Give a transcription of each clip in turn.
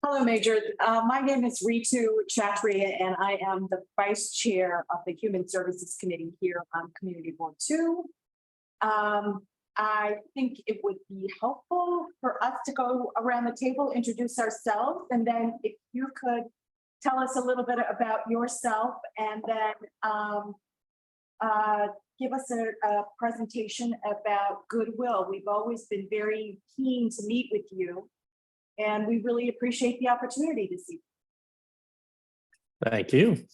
Hello, Major. My name is Ritu Chatria, and I am the Vice Chair of the Human Services Committee here on Community Board 2. I think it would be helpful for us to go around the table, introduce ourselves, and then if you could tell us a little bit about yourself, and then give us a presentation about Goodwill. We've always been very keen to meet with you, and we really appreciate the opportunity this evening. Thank you.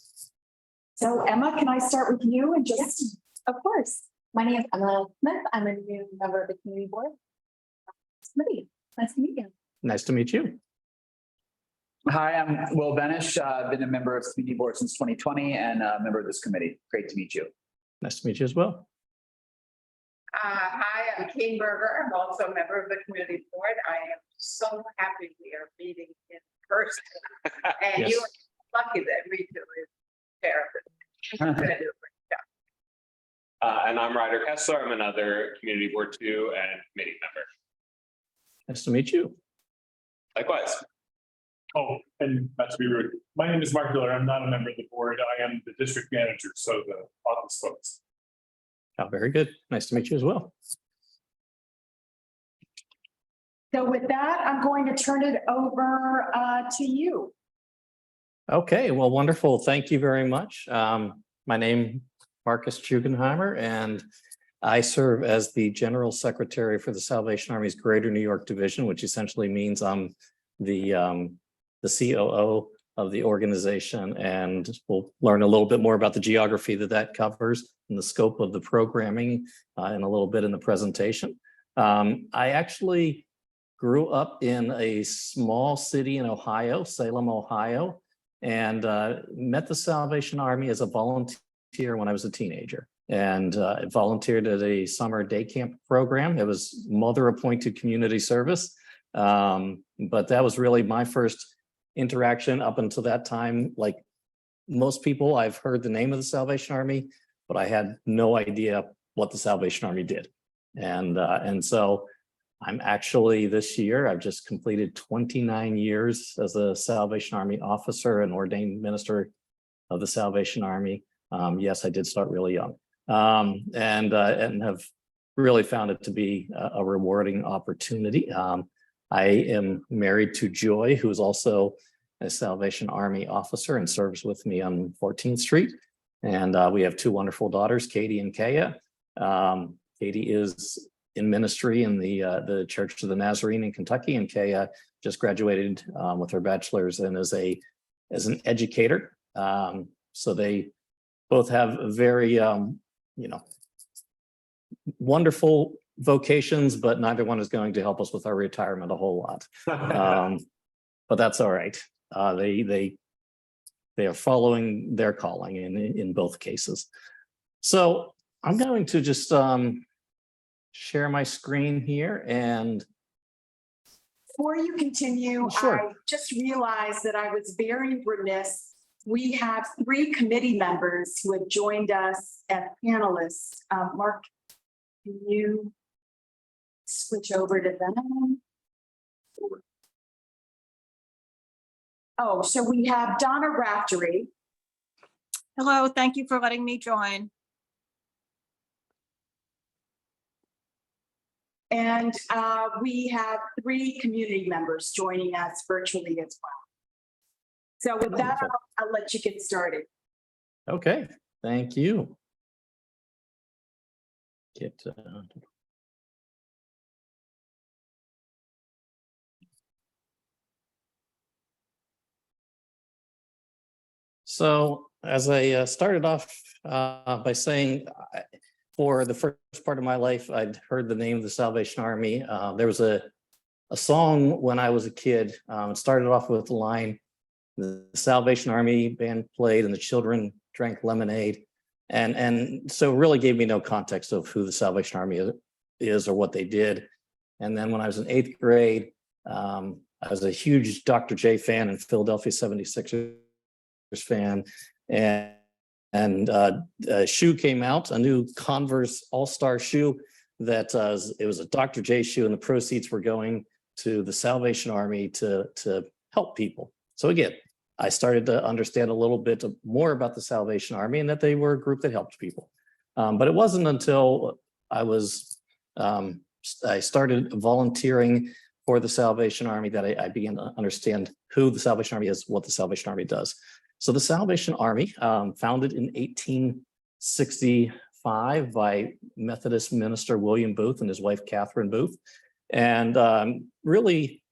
So Emma, can I start with you and just? Yes, of course. My name is Emma Smith. I'm a new member of the community board. Committee. Nice to meet you. Nice to meet you. Hi, I'm Will Benish. I've been a member of the community board since 2020 and a member of this committee. Great to meet you. Nice to meet you as well. Hi, I'm Kane Berger. I'm also a member of the community board. I am so happy we are meeting in person. And Yes. you are lucky that Rita is there. She's gonna do a great job. And I'm Ryder Kessler. I'm another community board 2 and committee member. Nice to meet you. Likewise. Oh, and not to be rude, my name is Mark Miller. I'm not a member of the board. I am the district manager, so the office folks. Oh, very good. Nice to meet you as well. So with that, I'm going to turn it over to you. Okay, well, wonderful. Thank you very much. My name Marcus Jugenheimer, and I serve as the General Secretary for the Salvation Army's Greater New York Division, which essentially means I'm the COO of the organization, and we'll learn a little bit more about the geography that covers and the scope of the programming in a little bit in the presentation. I actually grew up in a small city in Ohio, Salem, Ohio, and met the Salvation Army as a volunteer when I was a teenager, and volunteered at a summer day camp program. It was mother-appointed community service, but that was really my first interaction up until that time. Like most people, I've heard the name of the Salvation Army, but I had no idea what the Salvation Army did. And so I'm actually this year, I've just completed 29 years as a Salvation Army officer and ordained minister of the Salvation Army. Yes, I did start really young, and have really found it to be a rewarding opportunity. I am married to Joy, who is also a Salvation Army officer and serves with me on 14th Street. And we have 2 wonderful daughters, Katie and Kaya. Katie is in ministry in the Church of the Nazarene in Kentucky, and Kaya just graduated with her bachelor's and as an educator. So they both have very wonderful vocations, but neither one is going to help us with our retirement a whole lot. But that's all right. They are following their calling in both cases. So I'm going to just share my screen here. And Before you continue, Sure. I just realized that I was very remiss. We have 3 committee members who have joined us as panelists. Mark, can you switch over to them? Oh, so we have Donna Raftery. Hello, thank you for letting me join. And we have 3 community members joining us virtually as well. So with that, Wonderful. I'll let you get started. okay, thank you. So as I started off by saying, for the first part of my life, I'd heard the name of the Salvation Army. There was a song when I was a kid. It started off with the line, the Salvation Army band played and the children drank lemonade. And so it really gave me no context of who the Salvation Army is or what they did. And then when I was in 8th grade, I was a huge Dr. J fan and Philadelphia 76ers fan. And a shoe came out, a new Converse All-Star shoe that it was a Dr. J shoe, and the proceeds were going to the Salvation Army to help people. So again, I started to understand a little bit more about the Salvation Army and that they were a group that helped people. But it wasn't until I started volunteering for the Salvation Army that I began to understand who the Salvation Army is, what the Salvation Army does. So the Salvation Army, founded in 1865 by Methodist minister William Booth and his wife Catherine Booth. And really,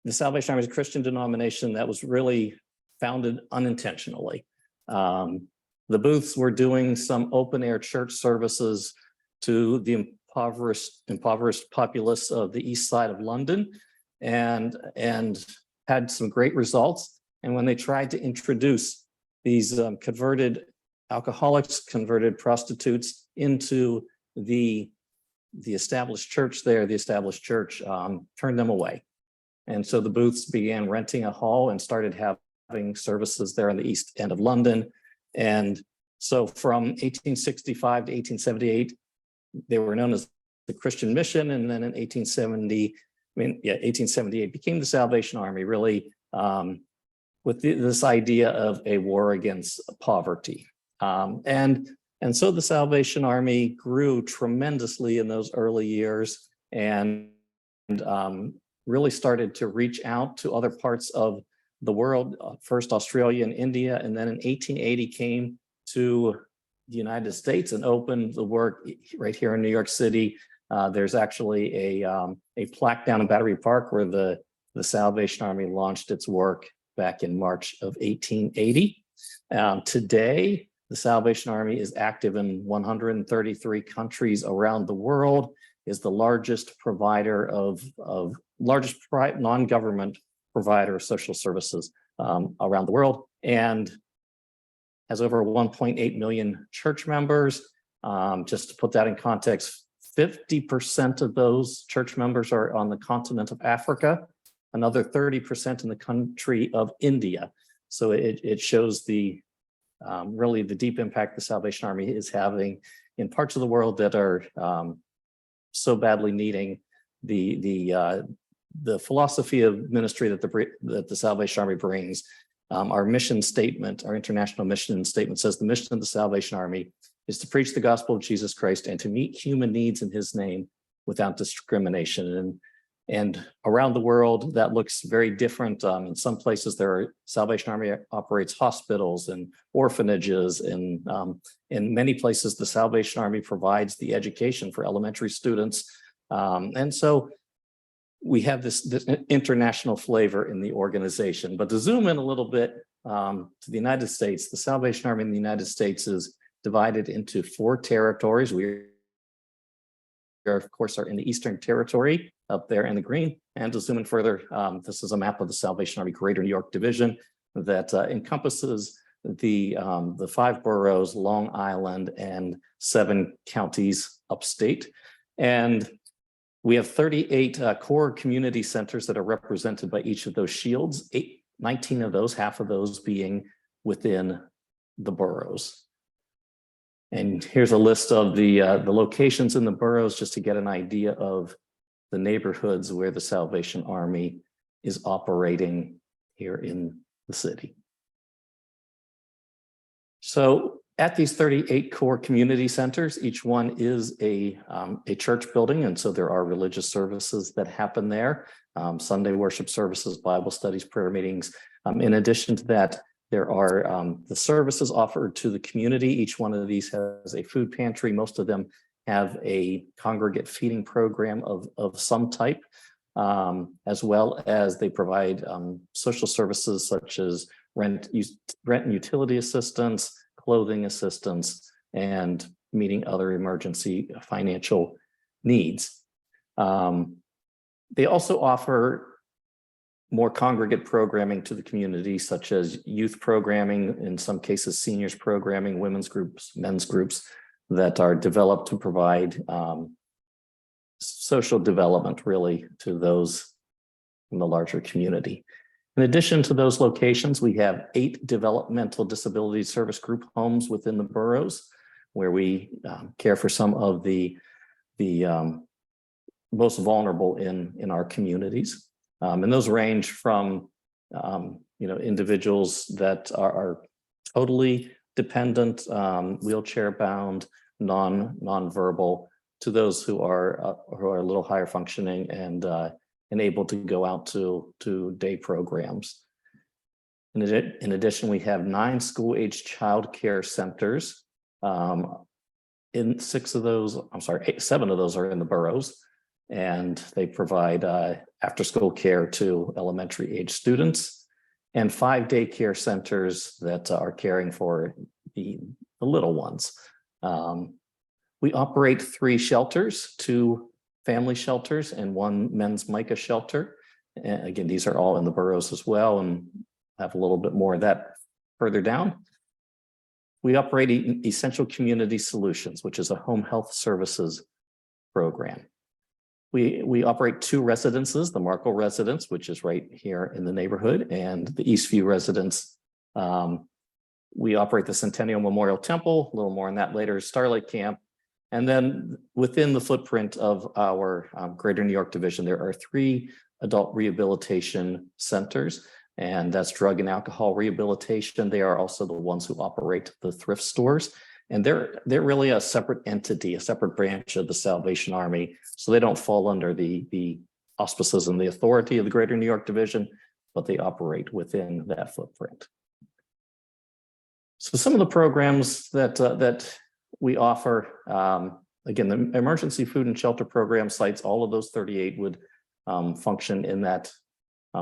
the Salvation Army is a Christian denomination that was really founded unintentionally. The Booths were doing some open air church services to the impoverished populace of the east side of London, and had some great results. And when they tried to introduce these converted alcoholics, converted prostitutes into the established church there, the established church turned them away. And so the Booths began renting a hall and started having services there on the east end of London. And so from 1865 to 1878, they were known as the Christian Mission. And then in 1878 became the Salvation Army, really with this idea of a war against poverty. And so the Salvation Army grew tremendously in those early years and really started to reach out to other parts of the world, first Australia and India, and then in 1880 came to the United States and opened the work right here in New York City. There's actually a plaque down in Battery Park where the Salvation Army launched its work back in March of 1880. Today, the Salvation Army is active in 133 countries around the world, is the largest provider of largest non-government provider of social services around the world, and has over 1.8 million church members. Just to put that in context, 50% of those church members are on the continent of Africa, another 30% in the country of India. So it shows the really the deep impact the Salvation Army is having in parts of the world that are so badly needing the philosophy of ministry that the Salvation Army brings. Our mission statement, our international mission statement says the mission of the Salvation Army is to preach the gospel of Jesus Christ and to meet human needs in his name without discrimination. And around the world, that looks very different. In some places, Salvation Army operates hospitals and orphanages, and in many places, the Salvation Army provides the education for elementary students. And so we have this international flavor in the organization. But to zoom in a little bit to the United States, the Salvation Army in the United States is divided into 4 territories. We are, of course, are in the Eastern Territory up there in the green. And to zoom in further, this is a map of the Salvation Army Greater New York Division that encompasses the 5 boroughs, Long Island, and 7 counties upstate. And we have 38 core community centers that are represented by each of those shields, 19 of those, half of those being within the boroughs. And here's a list of the locations in the boroughs just to get an idea of the neighborhoods where the Salvation Army is operating here in the city. So at these 38 core community centers, each one is a church building. And so there are religious services that happen there, Sunday worship services, Bible studies, prayer meetings. In addition to that, there are the services offered to the community. Each one of these has a food pantry. Most of them have a congregate feeding program of some type, as well as they provide social services such as rent and utility assistance, clothing assistance, and meeting other emergency financial needs. They also offer more congregate programming to the community, such as youth programming, in some cases seniors programming, women's groups, men's groups that are developed to provide social development really to those in the larger community. In addition to those locations, we have 8 developmental disability service group homes within the boroughs, where we care for some of the most vulnerable in our communities. And those range from individuals that are totally dependent, wheelchair bound, non-verbal, to those who are a little higher functioning and able to go out to day programs. In addition, we have 9 school-age childcare centers. In 7 of those are in the boroughs, and they provide after-school care to elementary age students, and 5 daycare centers that are caring for the little ones. We operate 3 shelters, 2 family shelters and 1 men's MICA shelter. And again, these are all in the boroughs as well, and have a little bit more of that further down. We operate Essential Community Solutions, which is a home health services program. We operate 2 residences, the Markle residence, which is right here in the neighborhood, and the Eastview residence. We operate the Centennial Memorial Temple, a little more on that later, Starlight Camp. And then within the footprint of our Greater New York Division, there are 3 adult rehabilitation centers, and that's drug and alcohol rehabilitation. They are also the ones who operate the thrift stores. And they're really a separate entity, a separate branch of the Salvation Army. So they don't fall under the auspices and the authority of the Greater New York Division, but they operate within that footprint. So some of the programs that we offer, again, the emergency food and shelter program sites, all of those 38 would function in that,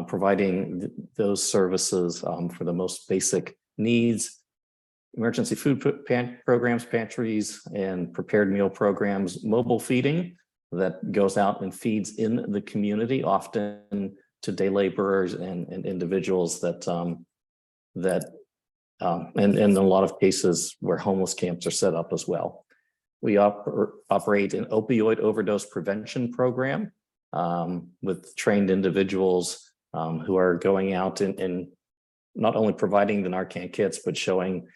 providing those services for the most basic needs. Emergency food programs, pantries, and prepared meal programs, mobile feeding that goes out and feeds in the community, often to day laborers and individuals that and in a lot of cases where homeless camps are set up as well. We operate an opioid overdose prevention program with trained individuals who are going out and not only providing the Narcan kits, but showing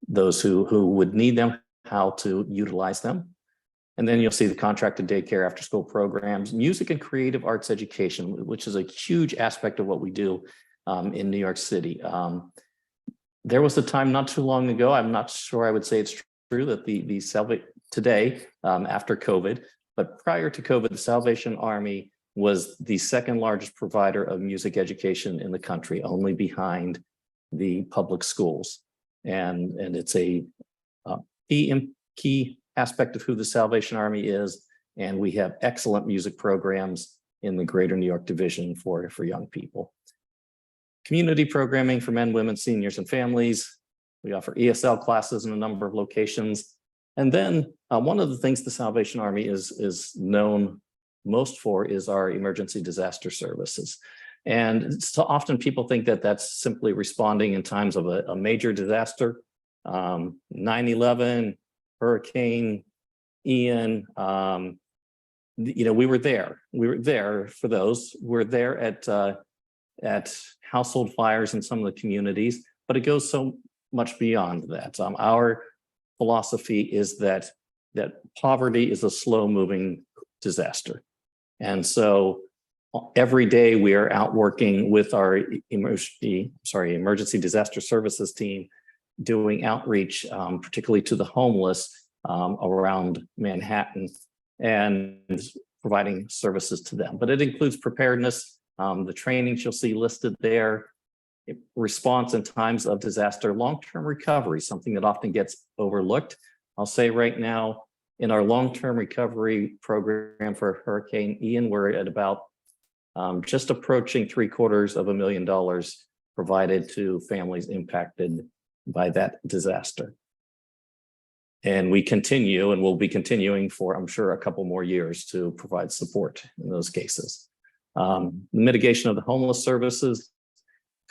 those who would need them how to utilize them. And then you'll see the contracted daycare after school programs, music and creative arts education, which is a huge aspect of what we do in New York City. There was a time not too long ago, I'm not sure I would say it's true, that the today, after COVID, but prior to COVID, the Salvation Army was the second largest provider of music education in the country, only behind the public schools. And it's a key aspect of who the Salvation Army is. And we have excellent music programs in the Greater New York Division for young people. Community programming for men, women, seniors, and families. We offer ESL classes in a number of locations. And then one of the things the Salvation Army is known most for is our emergency disaster services. And so often people think that that's simply responding in times of a major disaster, 9/11, Hurricane Ian. We were there. We were there for those. We're there at household fires in some of the communities, but it goes so much beyond that. Our philosophy is that poverty is a slow-moving disaster. And so every day we are out working with our emergency disaster services team, doing outreach, particularly to the homeless around Manhattan, and providing services to them. But it includes preparedness, the trainings you'll see listed there, response in times of disaster, long-term recovery, something that often gets overlooked. I'll say right now, in our long-term recovery program for Hurricane Ian, we're at about just approaching $750,000 provided to families impacted by that disaster. And we continue and will be continuing for, I'm sure, a couple more years to provide support in those cases. The mitigation of the homeless services,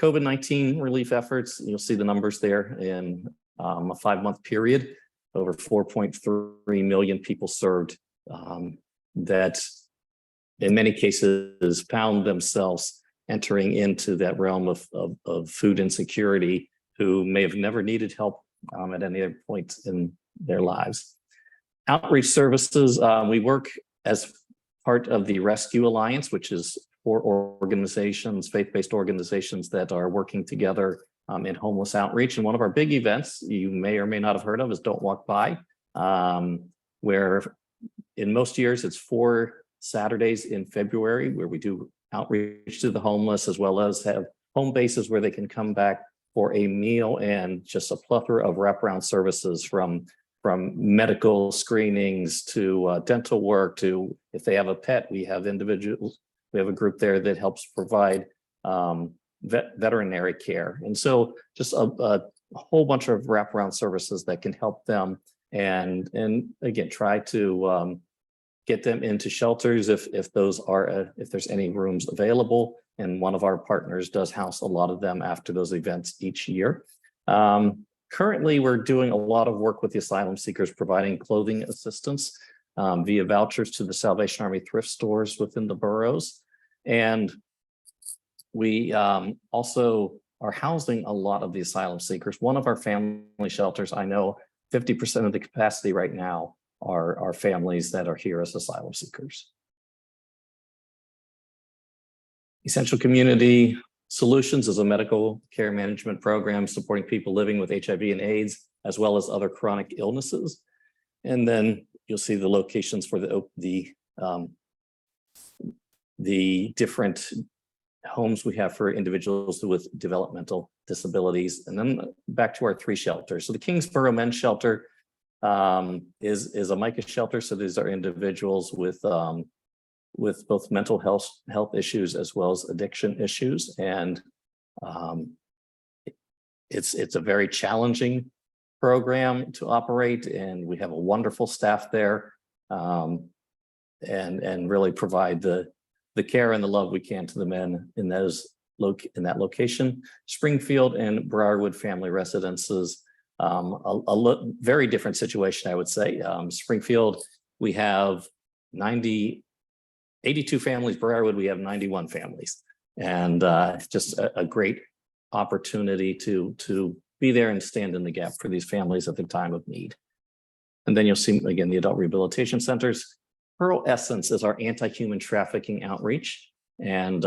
COVID-19 relief efforts, you'll see the numbers there in a 5-month period, over 4.3 million people served that in many cases found themselves entering into that realm of food insecurity, who may have never needed help at any other point in their lives. Outreach services, we work as part of the Rescue Alliance, which is 4 organizations, faith-based organizations that are working together in homeless outreach. And one of our big events you may or may not have heard of is Don't Walk By, where in most years it's 4 Saturdays in February where we do outreach to the homeless, as well as have home bases where they can come back for a meal and just a plethora of wraparound services from medical screenings to dental work to, if they have a pet, we have individuals, we have a group there that helps provide veterinary care. And so just a whole bunch of wraparound services that can help them and again, try to get them into shelters if those are, if there's any rooms available. And one of our partners does house a lot of them after those events each year. Currently, we're doing a lot of work with the asylum seekers, providing clothing assistance via vouchers to the Salvation Army thrift stores within the boroughs. And we also are housing a lot of the asylum seekers. One of our family shelters, I know 50% of the capacity right now are families that are here as asylum seekers. Essential Community Solutions is a medical care management program supporting people living with HIV and AIDS, as well as other chronic illnesses. And then you'll see the locations for the different homes we have for individuals with developmental disabilities. And then back to our 3 shelters. So the Kingsborough Men's Shelter is a MICA shelter. So these are individuals with both mental health issues as well as addiction issues. And it's a very challenging program to operate, and we have a wonderful staff there and really provide the care and the love we can to the men in that location. Springfield and Briarwood family residences, very different situation, I would say. Springfield, we have 82 families. Briarwood, we have 91 families, and just a great opportunity to be there and stand in the gap for these families at the time of need. And then you'll see again the adult rehabilitation centers. Pearl Essence is our anti-human trafficking outreach, and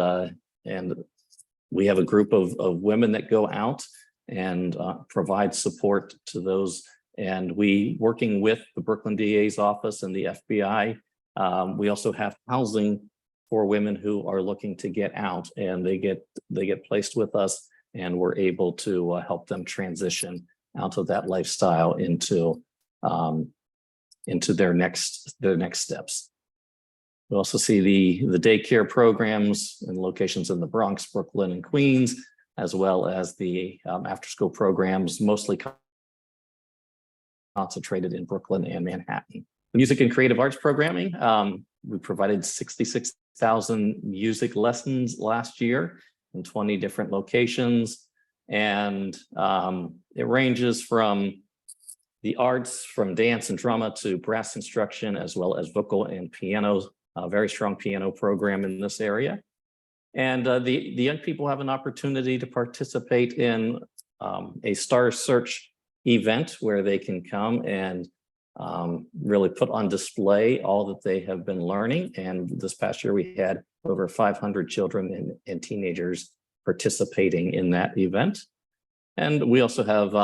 we have a group of women that go out and provide support to those. And we, working with the Brooklyn DA's office and the FBI, we also have housing for women who are looking to get out, and they get placed with us, and we're able to help them transition out of that lifestyle into their next steps. We also see the daycare programs and locations in the Bronx, Brooklyn, and Queens, as well as the after-school programs, mostly concentrated in Brooklyn and Manhattan. Music and creative arts programming, we provided 66,000 music lessons last year in 20 different locations. And it ranges from the arts, from dance and drama to brass instruction, as well as vocal and piano, a very strong piano program in this area. And the young people have an opportunity to participate in a Star Search event where they can come and really put on display all that they have been learning. And this past year, we had over 500 children and teenagers participating in that event. And we also have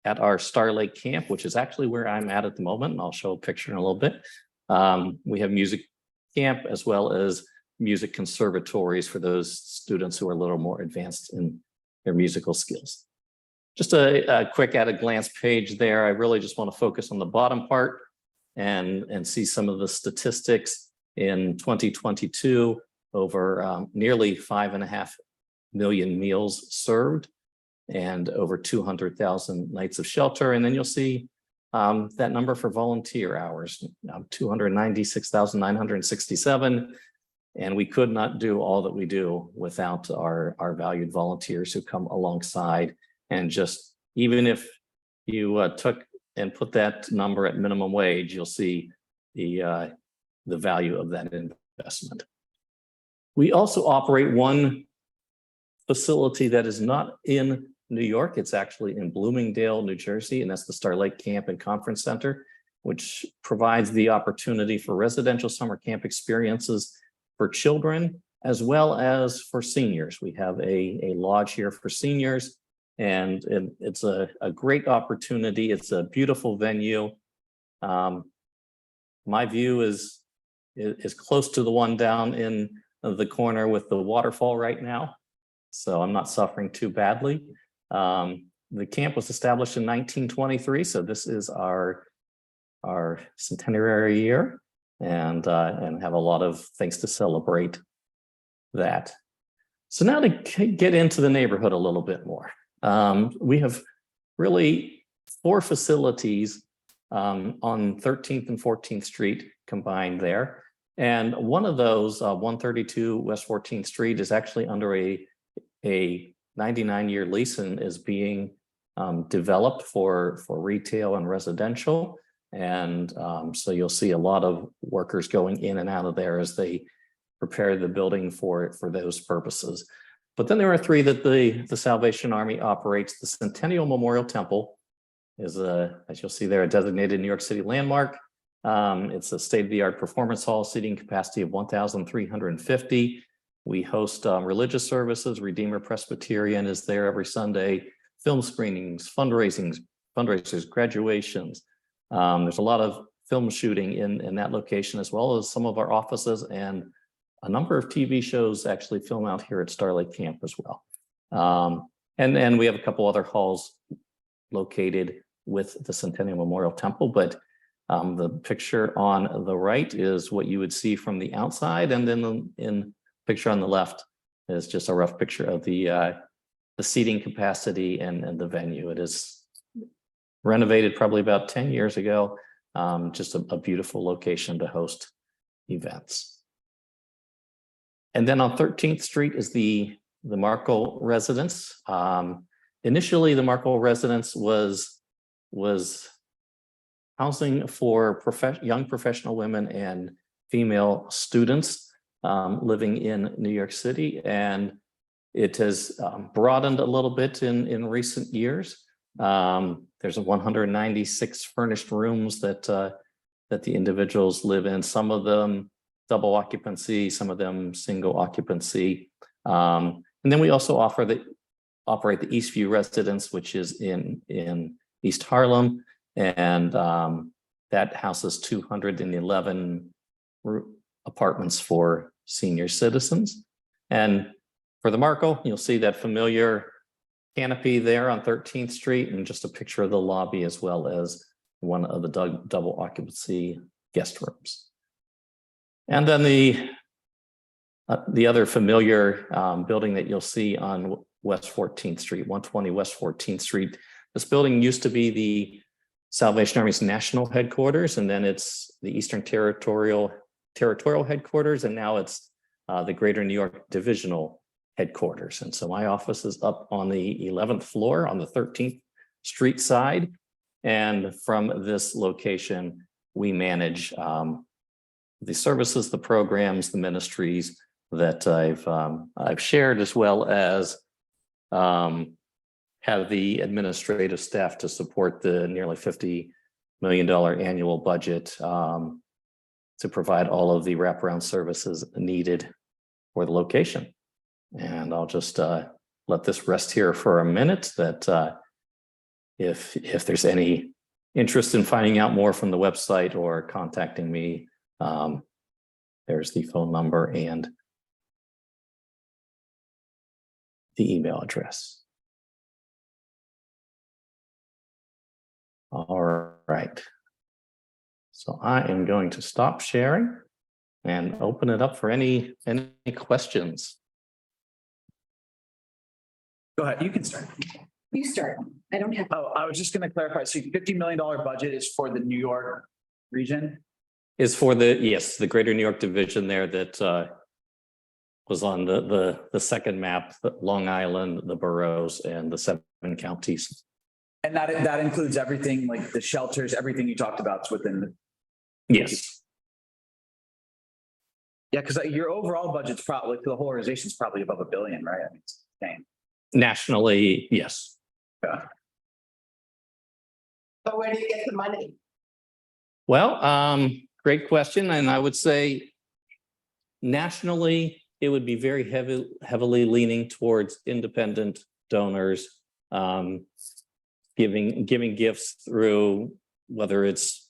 at our Star Lake camp, which is actually where I'm at the moment, and I'll show a picture in a little bit. We have music camp as well as music conservatories for those students who are a little more advanced in their musical skills. Just a quick at a glance page there. I really just want to focus on the bottom part and see some of the statistics. In 2022, over nearly 5.5 million meals served and over 200,000 nights of shelter. And then you'll see that number for volunteer hours, 296,967. And we could not do all that we do without our valued volunteers who come alongside. And just, even if you took and put that number at minimum wage, you'll see the value of that investment. We also operate one facility that is not in New York. It's actually in Bloomingdale, New Jersey, and that's the Star Lake Camp and Conference Center. which provides the opportunity for residential summer camp experiences for children as well as for seniors. We have a lodge here for seniors, and it's a great opportunity. It's a beautiful venue. My view is close to the one down in the corner with the waterfall right now, so I'm not suffering too badly. The camp was established in 1923, so this is our centenary year, and have a lot of things to celebrate that. So now to get into the neighborhood a little bit more. We have really 4 facilities on 13th and 14th Street combined there. And one of those, 132 West 14th Street, is actually under a 99-year lease and is being developed for retail and residential. And so you'll see a lot of workers going in and out of there as they prepare the building for those purposes. But then there are 3 that the Salvation Army operates. The Centennial Memorial Temple is as you'll see there, a designated New York City landmark. It's a state-of-the-art performance hall, seating capacity of 1,350. We host religious services. Redeemer Presbyterian is there every Sunday. Film screenings, fundraisers, graduations. There's a lot of film shooting in that location, as well as some of our offices, and a number of TV shows actually film out here at Starlight Camp as well. And then we have a couple other halls located with the Centennial Memorial Temple, but the picture on the right is what you would see from the outside, and then in picture on the left is just a rough picture of the seating capacity and the venue. It is renovated probably about 10 years ago. Just a beautiful location to host events. And then on 13th Street is the Markle residence. Initially, the Markle residence was housing for young professional women and female students living in New York City, and it has broadened a little bit in recent years. There's 196 furnished rooms that the individuals live in. Some of them double occupancy, some of them single occupancy. And then we also operate the Eastview residence, which is in East Harlem, and that houses 211 apartments for senior citizens. And for the Markle, you'll see that familiar canopy there on 13th Street, and just a picture of the lobby, as well as one of the double occupancy guest rooms. And then the other familiar building that you'll see on West 14th Street, 120 West 14th Street. This building used to be the Salvation Army's national headquarters, and then it's the Eastern Territorial headquarters, and now it's the Greater New York Divisional headquarters. And so my office is up on the 11th floor on the 13th Street side. And from this location, we manage the services, the programs, the ministries that I've shared, as well as have the administrative staff to support the nearly $50 million annual budget to provide all of the wraparound services needed for the location. And I'll just let this rest here for a minute, that if there's any interest in finding out more from the website or contacting me, there's the phone number and the email address. All right. So I am going to stop sharing and open it up for any questions. Go ahead, you can start. You start. I don't have. Oh, I was just going to clarify. So $50 million budget is for the New York region? Is for the Greater New York Division there that was on the second map, Long Island, the boroughs, and the 7 counties. And that includes everything, like the shelters, everything you talked about is within the. Yes. Yeah, because your overall budget's probably, the whole organization is probably above $1 billion, right? I mean, it's insane. Nationally, yes. Yeah. So where do you get the money? Well, great question. And I would say nationally, it would be very heavily leaning towards independent donors, giving gifts through whether it's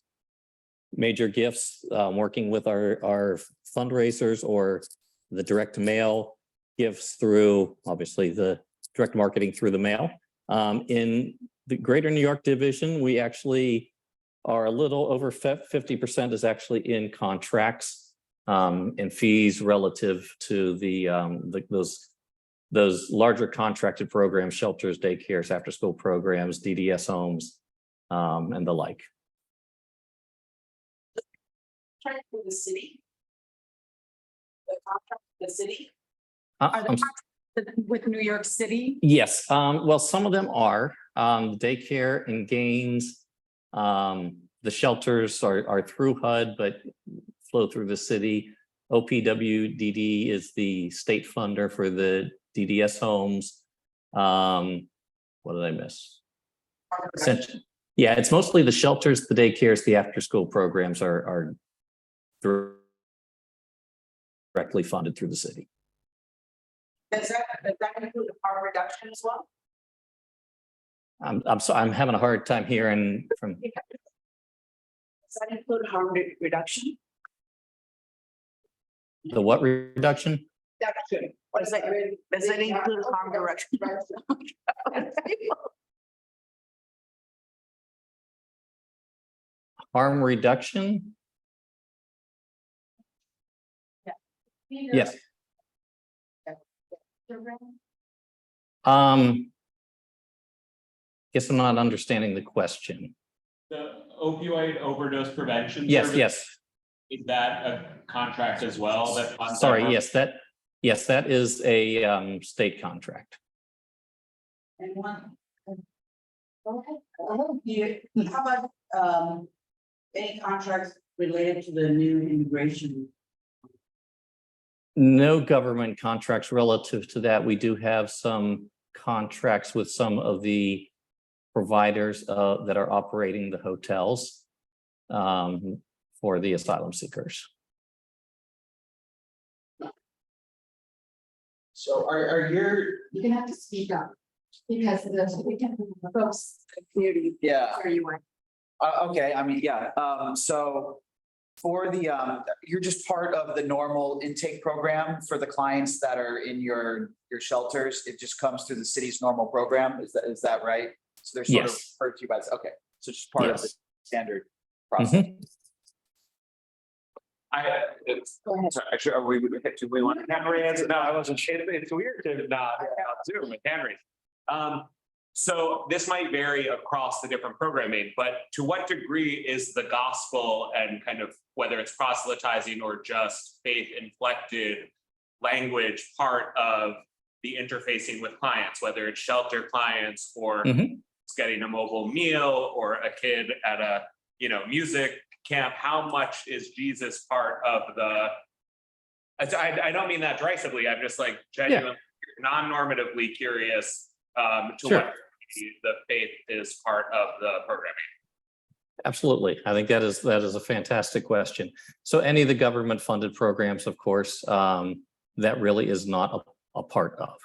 major gifts, working with our fundraisers, or the direct mail gifts through, obviously, the direct marketing through the mail. In the Greater New York division, we actually are a little over 50% is actually in contracts and fees relative to those larger contracted programs, shelters, daycares, after-school programs, DDS homes, and the like. Contract with the city? The contract with the city? Uh, Are I'm they with New York City? Yes, well, some of them are, daycare and gains. The shelters are through HUD, but flow through the city. OPWDD is the state funder for the DDS homes. What did I miss? Yeah, it's mostly the shelters, the daycares, the after-school programs are directly funded through the city. Does that include a harm reduction as well? I'm having a hard time hearing from. Does that include harm reduction? The what reduction? Reduction. What is that? Does it include harm reduction? Harm reduction? Yes. Guess I'm not understanding the question. The opioid overdose prevention. Yes, service, yes. Is that a contract as well? That funds Sorry, that? yes, that is a state contract. And one. How about any contracts related to the new immigration? No government contracts relative to that. We do have some contracts with some of the providers that are operating the hotels for the asylum seekers. So are your, You're gonna have to speak up because we can folks. Community. Yeah. Where you were. Okay, I mean, yeah, so for the, you're just part of the normal intake program for the clients that are in your shelters. It just comes through the city's normal program. Is that right? So they're sort of Yes. referred to you by, okay, so just part of the Yes. standard process. Mhm. Go ahead. Sorry, actually, do we want Henry answer? No, I wasn't sure. It's weird to not Zoom with Henry. So this might vary across the different programming, but to what degree is the gospel and kind of whether it's proselytizing or just faith inflected language part of the interfacing with clients, whether it's shelter clients or it's getting a mobile meal or a kid at a music camp? How much is Jesus part of the? I don't mean that derisively. I'm just like genuinely non-normatively curious to what the faith is part of the programming. Absolutely. I think that is a fantastic question. So any of the government funded programs, of course, that really is not a part of.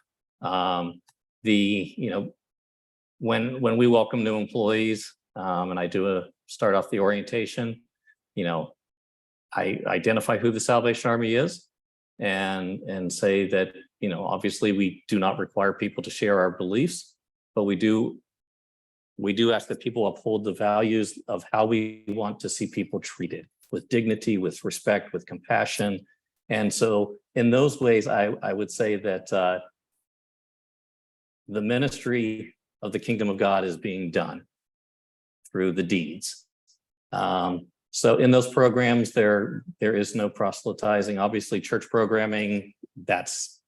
When we welcome new employees, and I do start off the orientation, I identify who the Salvation Army is and say that, obviously we do not require people to share our beliefs, but we do ask that people uphold the values of how we want to see people treated, with dignity, with respect, with compassion. And so in those ways, I would say that the ministry of the kingdom of God is being done through the deeds. So in those programs, there is no proselytizing. Obviously, church programming, that's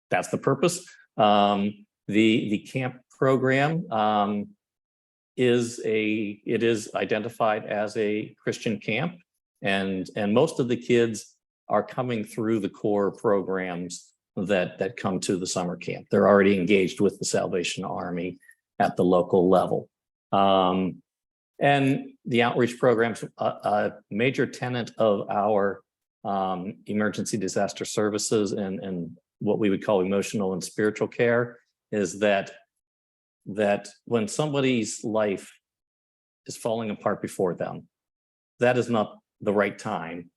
the purpose. The camp program is identified as a Christian camp, and most of the kids are coming through the core programs that come to the summer camp. They're already engaged with the Salvation Army at the local level. And the outreach programs, a major tenet of our emergency disaster services and what we would call emotional and spiritual care is that when somebody's life is falling apart before them, that is not the right time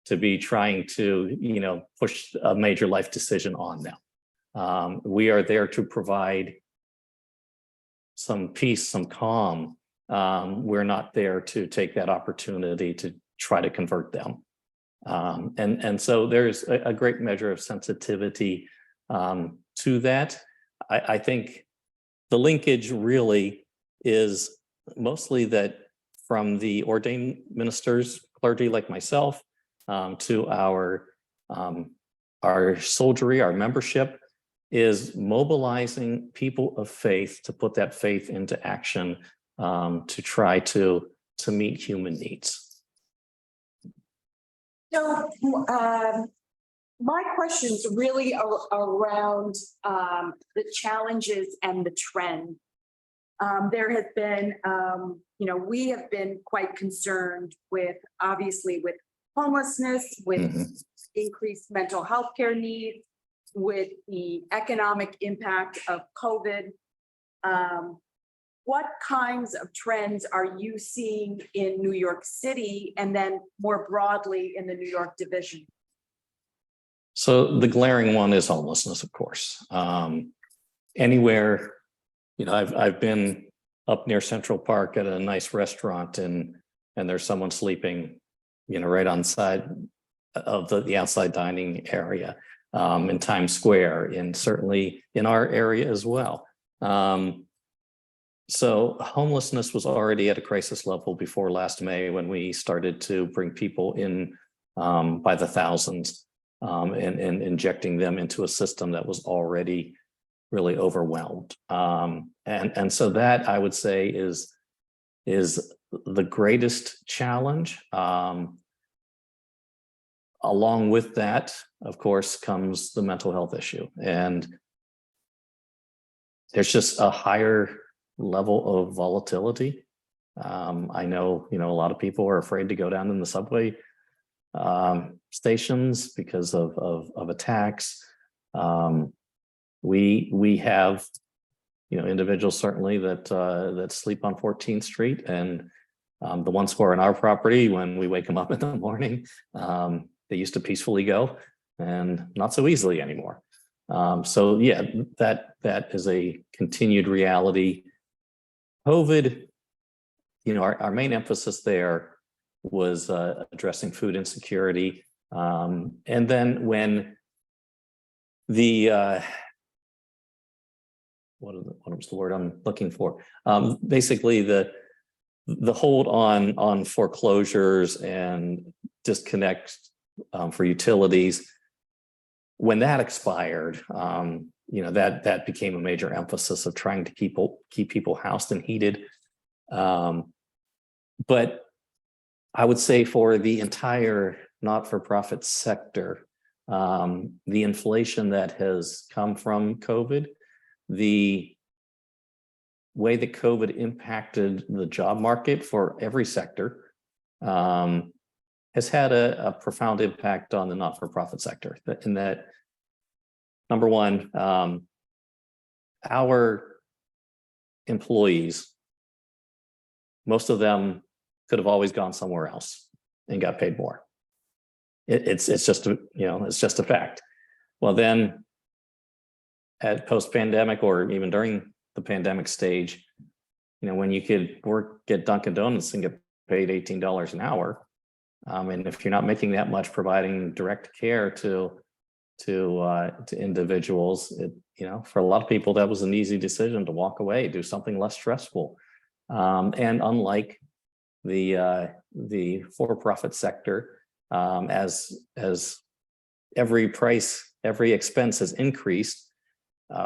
to be trying to, push a major life decision on them. We are there to provide some peace, some calm. We're not there to take that opportunity to try to convert them. And so there's a great measure of sensitivity to that. I think the linkage really is mostly that from the ordained ministers, clergy like myself, to our soldiery, our membership, is mobilizing people of faith to put that faith into action to try to meet human needs. So, my questions really are around the challenges and the trend. There has been, we have been quite concerned with, obviously, with homelessness, with increased mental health care needs, with the economic impact of COVID. What kinds of trends are you seeing in New York City and then more broadly in the New York division? So the glaring one is homelessness, of course. Anywhere, I've been up near Central Park at a nice restaurant and there's someone sleeping, right on side of the outside dining area, in Times Square, and certainly in our area as well. So homelessness was already at a crisis level before last May when we started to bring people in by the thousands and injecting them into a system that was already really overwhelmed. And so that, I would say, is the greatest challenge. Along with that, of course, comes the mental health issue. And there's just a higher level of volatility. I know, a lot of people are afraid to go down in the subway stations because of attacks. We have, individuals certainly that sleep on 14th Street, and the ones who are on our property, when we wake them up in the morning, they used to peacefully go, and not so easily anymore. So yeah, that is a continued reality. COVID, our main emphasis there was addressing food insecurity. And then when the what was the word I'm looking for? Basically the hold on foreclosures and disconnect for utilities, when that expired, that became a major emphasis of trying to keep people housed and heated. But I would say for the entire not-for-profit sector, the inflation that has come from COVID, the way that COVID impacted the job market for every sector, has had a profound impact on the not-for-profit sector. In that, number one, our employees, most of them could have always gone somewhere else and got paid more. It's just a fact. Well, then at post-pandemic, or even during the pandemic stage, when you could work at Dunkin' Donuts and get paid $18 an hour, and if you're not making that much providing direct care to individuals, for a lot of people, that was an easy decision to walk away, do something less stressful. And unlike the for-profit sector, as every expense has increased,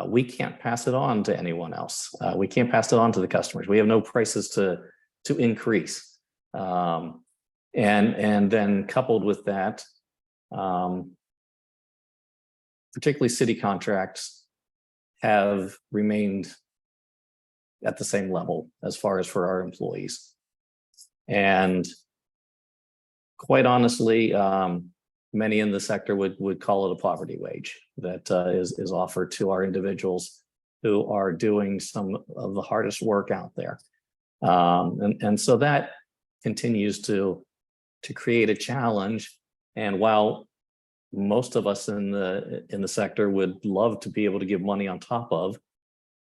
we can't pass it on to anyone else. We can't pass it on to the customers. We have no prices to increase. And then coupled with that, particularly city contracts have remained at the same level as far as for our employees. And quite honestly, many in the sector would call it a poverty wage that is offered to our individuals who are doing some of the hardest work out there. And so that continues to create a challenge. And while most of us in the sector would love to be able to give money on top of,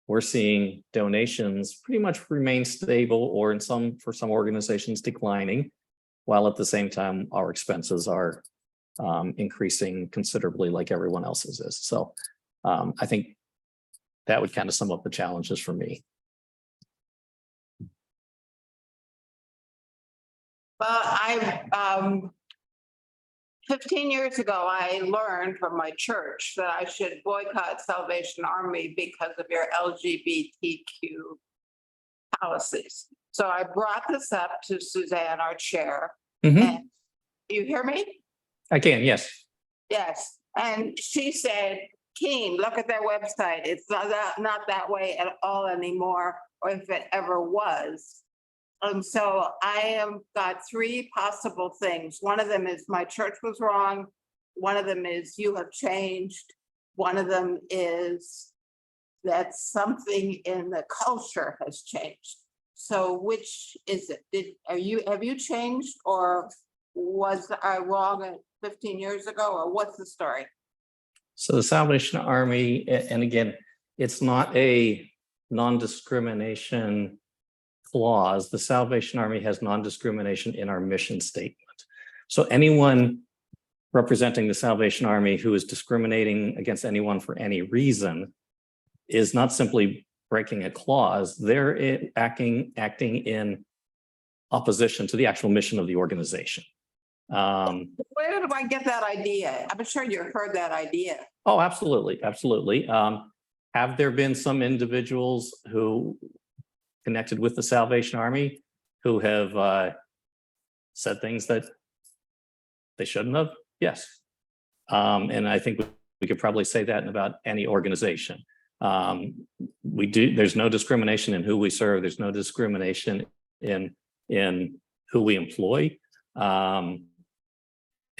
we're seeing donations pretty much remain stable, or for some organizations declining, while at the same time our expenses are increasing considerably like everyone else's is. So I think that would kind of sum up the challenges for me. Well, 15 years ago, I learned from my church that I should boycott Salvation Army because of your LGBTQ policies. So I brought this up to Suzanne, our chair. Mhm. And you hear me? I can, yes. Yes. And she said, Keen, look at their website. It's not that way at all anymore, or if it ever was. So I am got three possible things. One of them is my church was wrong. One of them is you have changed. One of them is that something in the culture has changed. So which is it? Have you changed, or was I wrong 15 years ago, or what's the story? So the Salvation Army, and again, it's not a non-discrimination clause. The Salvation Army has non-discrimination in our mission statement. So anyone representing the Salvation Army who is discriminating against anyone for any reason is not simply breaking a clause, they're acting in opposition to the actual mission of the organization. Where do I get that idea? I'm sure you heard that idea. Oh, absolutely, absolutely. Have there been some individuals who connected with the Salvation Army who have said things that they shouldn't have? Yes. And I think we could probably say that in about any organization. There's no discrimination in who we serve. There's no discrimination in who we employ.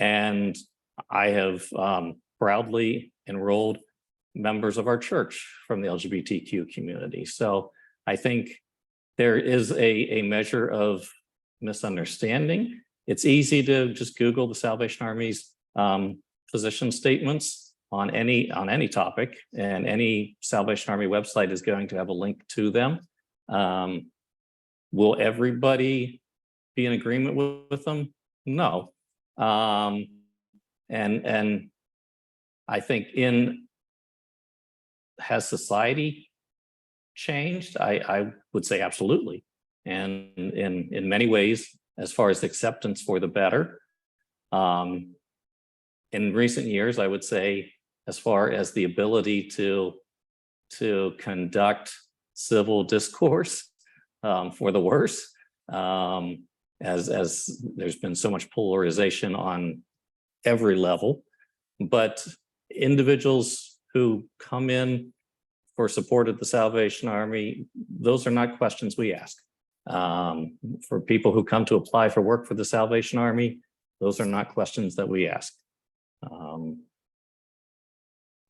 And I have proudly enrolled members of our church from the LGBTQ community. So I think there is a measure of misunderstanding. It's easy to just Google the Salvation Army's position statements on any topic, and any Salvation Army website is going to have a link to them. Will everybody be in agreement with them? No. And I think has society changed? I would say absolutely. And in many ways, as far as acceptance for the better. In recent years, I would say, as far as the ability to conduct civil discourse for the worse, as there's been so much polarization on every level, but individuals who come in for support of the Salvation Army, those are not questions we ask. For people who come to apply for work for the Salvation Army, those are not questions that we ask.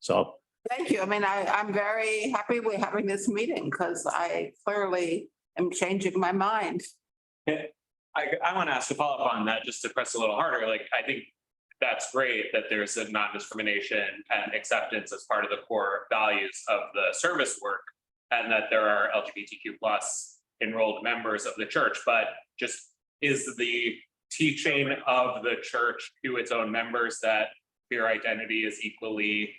So. Thank you. I mean, I'm very happy we're having this meeting because I clearly am changing my mind. I want to ask a follow-up on that, just to press a little harder. Like, I think that's great that there's a non-discrimination and acceptance as part of the core values of the service work, and that there are LGBTQ plus enrolled members of the church. But just is the teaching of the church to its own members that queer identity is equally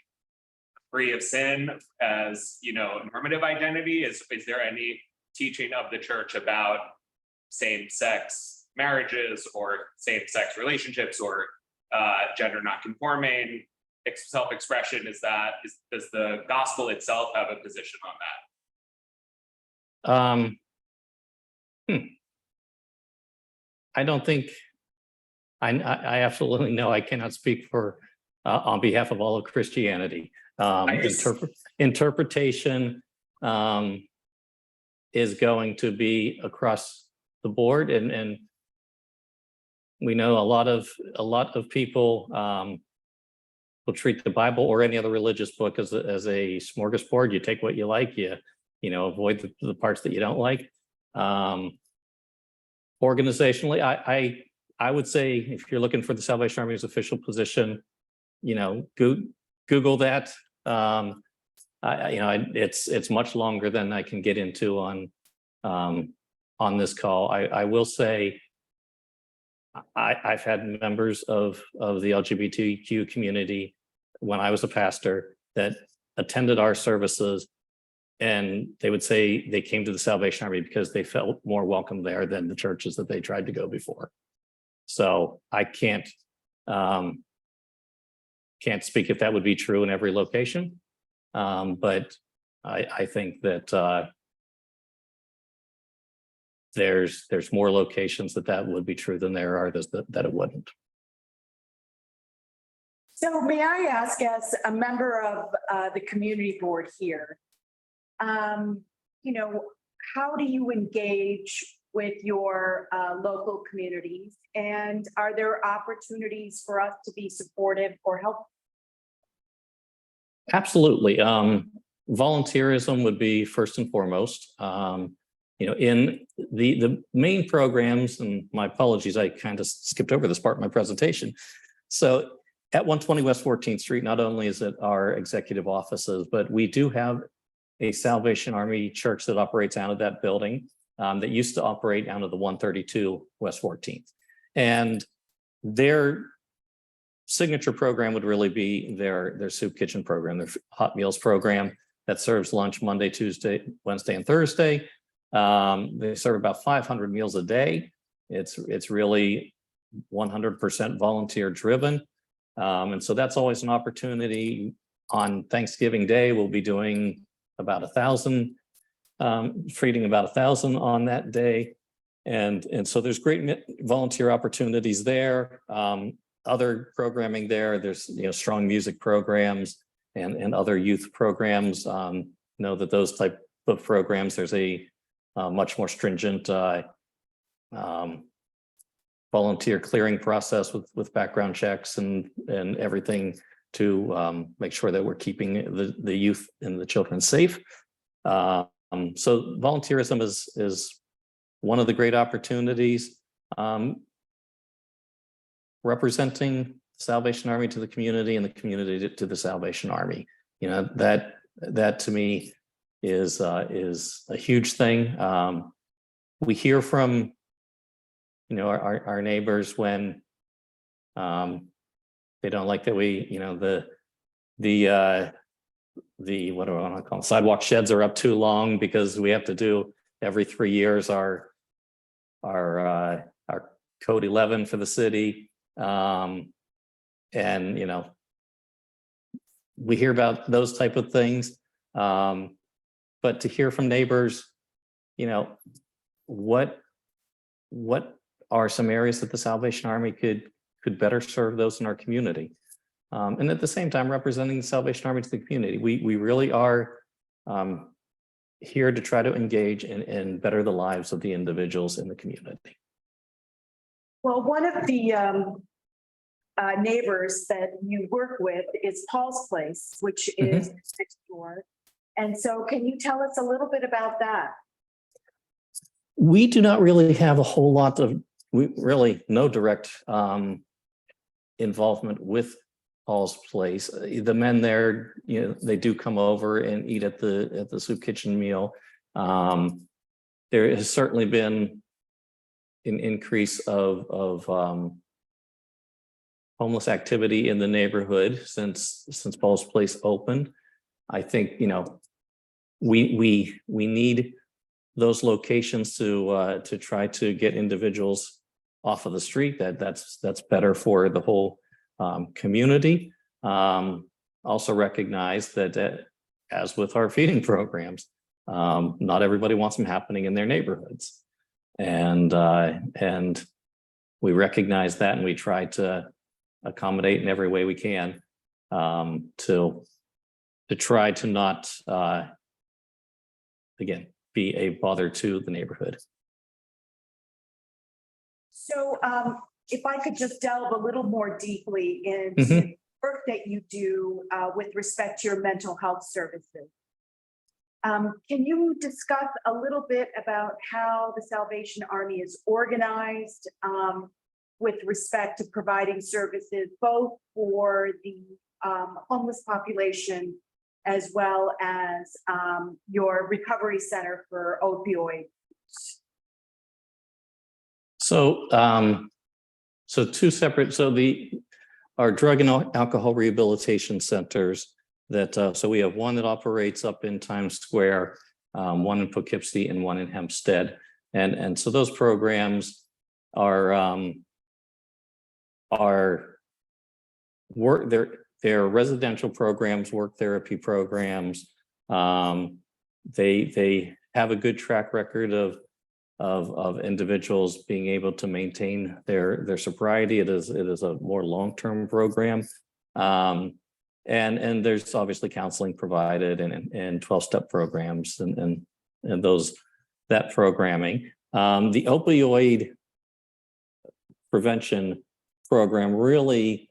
free of sin as, normative identity? Is there any teaching of the church about same-sex marriages or same-sex relationships or gender non-conforming self-expression? Does the gospel itself have a position on that? I don't think, I absolutely know I cannot speak for on behalf of all of Christianity. Interpretation is going to be across the board, and we know a lot of people will treat the Bible or any other religious book as a smorgasbord. You take what you like, you avoid the parts that you don't like. Organizationally, I would say if you're looking for the Salvation Army's official position, Google that. It's much longer than I can get into on this call. I will say I've had members of the LGBTQ community when I was a pastor that attended our services, and they would say they came to the Salvation Army because they felt more welcome there than the churches that they tried to go before. So I can't speak if that would be true in every location, but I think that there's more locations that would be true than there are that it wouldn't. So may I ask, as a member of the community board here, how do you engage with your local communities? And are there opportunities for us to be supportive or help? Absolutely. Volunteerism would be first and foremost. In the main programs, and my apologies, I kind of skipped over this part of my presentation. So at 120 West 14th Street, not only is it our executive offices, but we do have a Salvation Army church that operates out of that building that used to operate out of the 132 West 14th. And their signature program would really be their soup kitchen program, their hot meals program that serves lunch Monday, Tuesday, Wednesday, and Thursday. They serve about 500 meals a day. It's really 100% volunteer driven. And so that's always an opportunity. On Thanksgiving Day, we'll be doing about 1,000, feeding about 1,000 on that day. And so there's great volunteer opportunities there. Other programming there, there's strong music programs and other youth programs. Know that those type of programs, there's a much more stringent volunteer clearing process with background checks and everything to make sure that we're keeping the youth and the children safe. So volunteerism is one of the great opportunities. Representing Salvation Army to the community and the community to the Salvation Army, that to me is a huge thing. We hear from our neighbors when they don't like that we the what do I want to call them? Sidewalk sheds are up too long because we have to do every 3 years our code 11 for the city. And we hear about those type of things, but to hear from neighbors, what are some areas that the Salvation Army could better serve those in our community, and at the same time representing the Salvation Army to the community. We really are here to try to engage and better the lives of the individuals in the community. Well, one of the neighbors that you work with is Paul's Place, which is next door. And so can you tell us a little bit about that? We do not really have a whole lot of, no direct involvement with Paul's Place. The men there, they do come over and eat at the soup kitchen meal. There has certainly been an increase of homeless activity in the neighborhood since Paul's Place opened. I think we need those locations to try to get individuals off of the street. That's better for the whole community. Also recognize that as with our feeding programs, not everybody wants them happening in their neighborhoods, and we recognize that, and we try to accommodate in every way we can to try to not again be a bother to the neighborhood. So if I could just delve a little more deeply into Mhm. work that you do with respect to your mental health services. Can you discuss a little bit about how the Salvation Army is organized with respect to providing services both for the homeless population as well as your recovery center for opioids? So, so two separate, our drug and alcohol rehabilitation centers that, so we have one that operates up in Times Square, one in Poughkeepsie and one in Hempstead. And so those programs are work, they're residential programs, work therapy programs. They have a good track record of individuals being able to maintain their sobriety. It is a more long-term program. And there's obviously counseling provided and 12-step programs and that programming. The opioid prevention program really,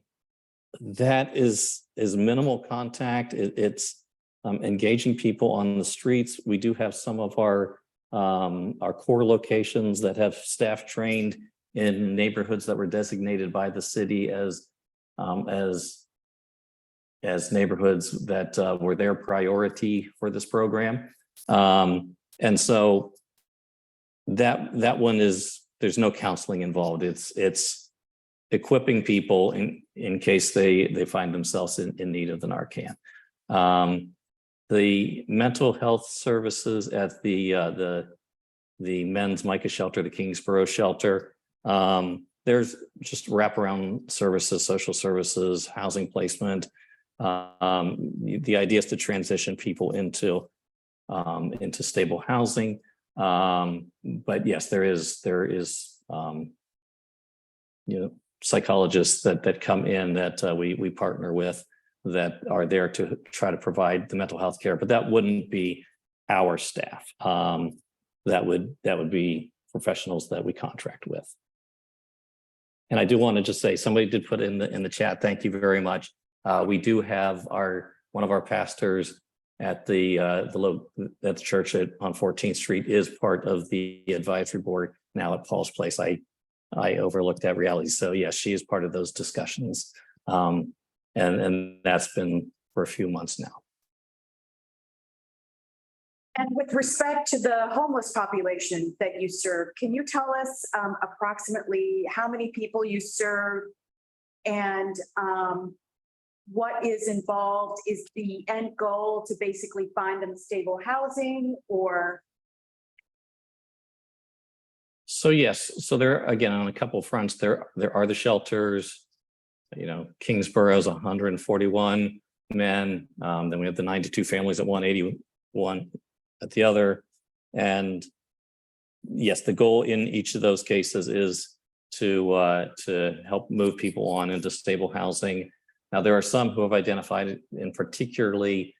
that is minimal contact. It's engaging people on the streets. We do have some of our core locations that have staff trained in neighborhoods that were designated by the city as neighborhoods that were their priority for this program. And so that one is, there's no counseling involved. It's equipping people in case they find themselves in need of the Narcan. The mental health services at the men's MICA shelter, the Kingsborough shelter, there's just wraparound services, social services, housing placement. The idea is to transition people into stable housing. But yes, there is psychologists that come in that we partner with that are there to try to provide the mental health care, but that wouldn't be our staff. That would be professionals that we contract with. And I do want to just say, somebody did put in the chat, thank you very much. We do have one of our pastors at the church on 14th Street is part of the advisory board now at Paul's Place. I overlooked that reality. So yes, she is part of those discussions. And that's been for a few months now. And with respect to the homeless population that you serve, can you tell us approximately how many people you serve and what is involved? Is the end goal to basically find them stable housing or? So yes, so there again on a couple of fronts, there are the shelters. Kingsborough is 141 men. Then we have the 92 families at 181 at the other. And yes, the goal in each of those cases is to help move people on into stable housing. Now, there are some who have identified, and particularly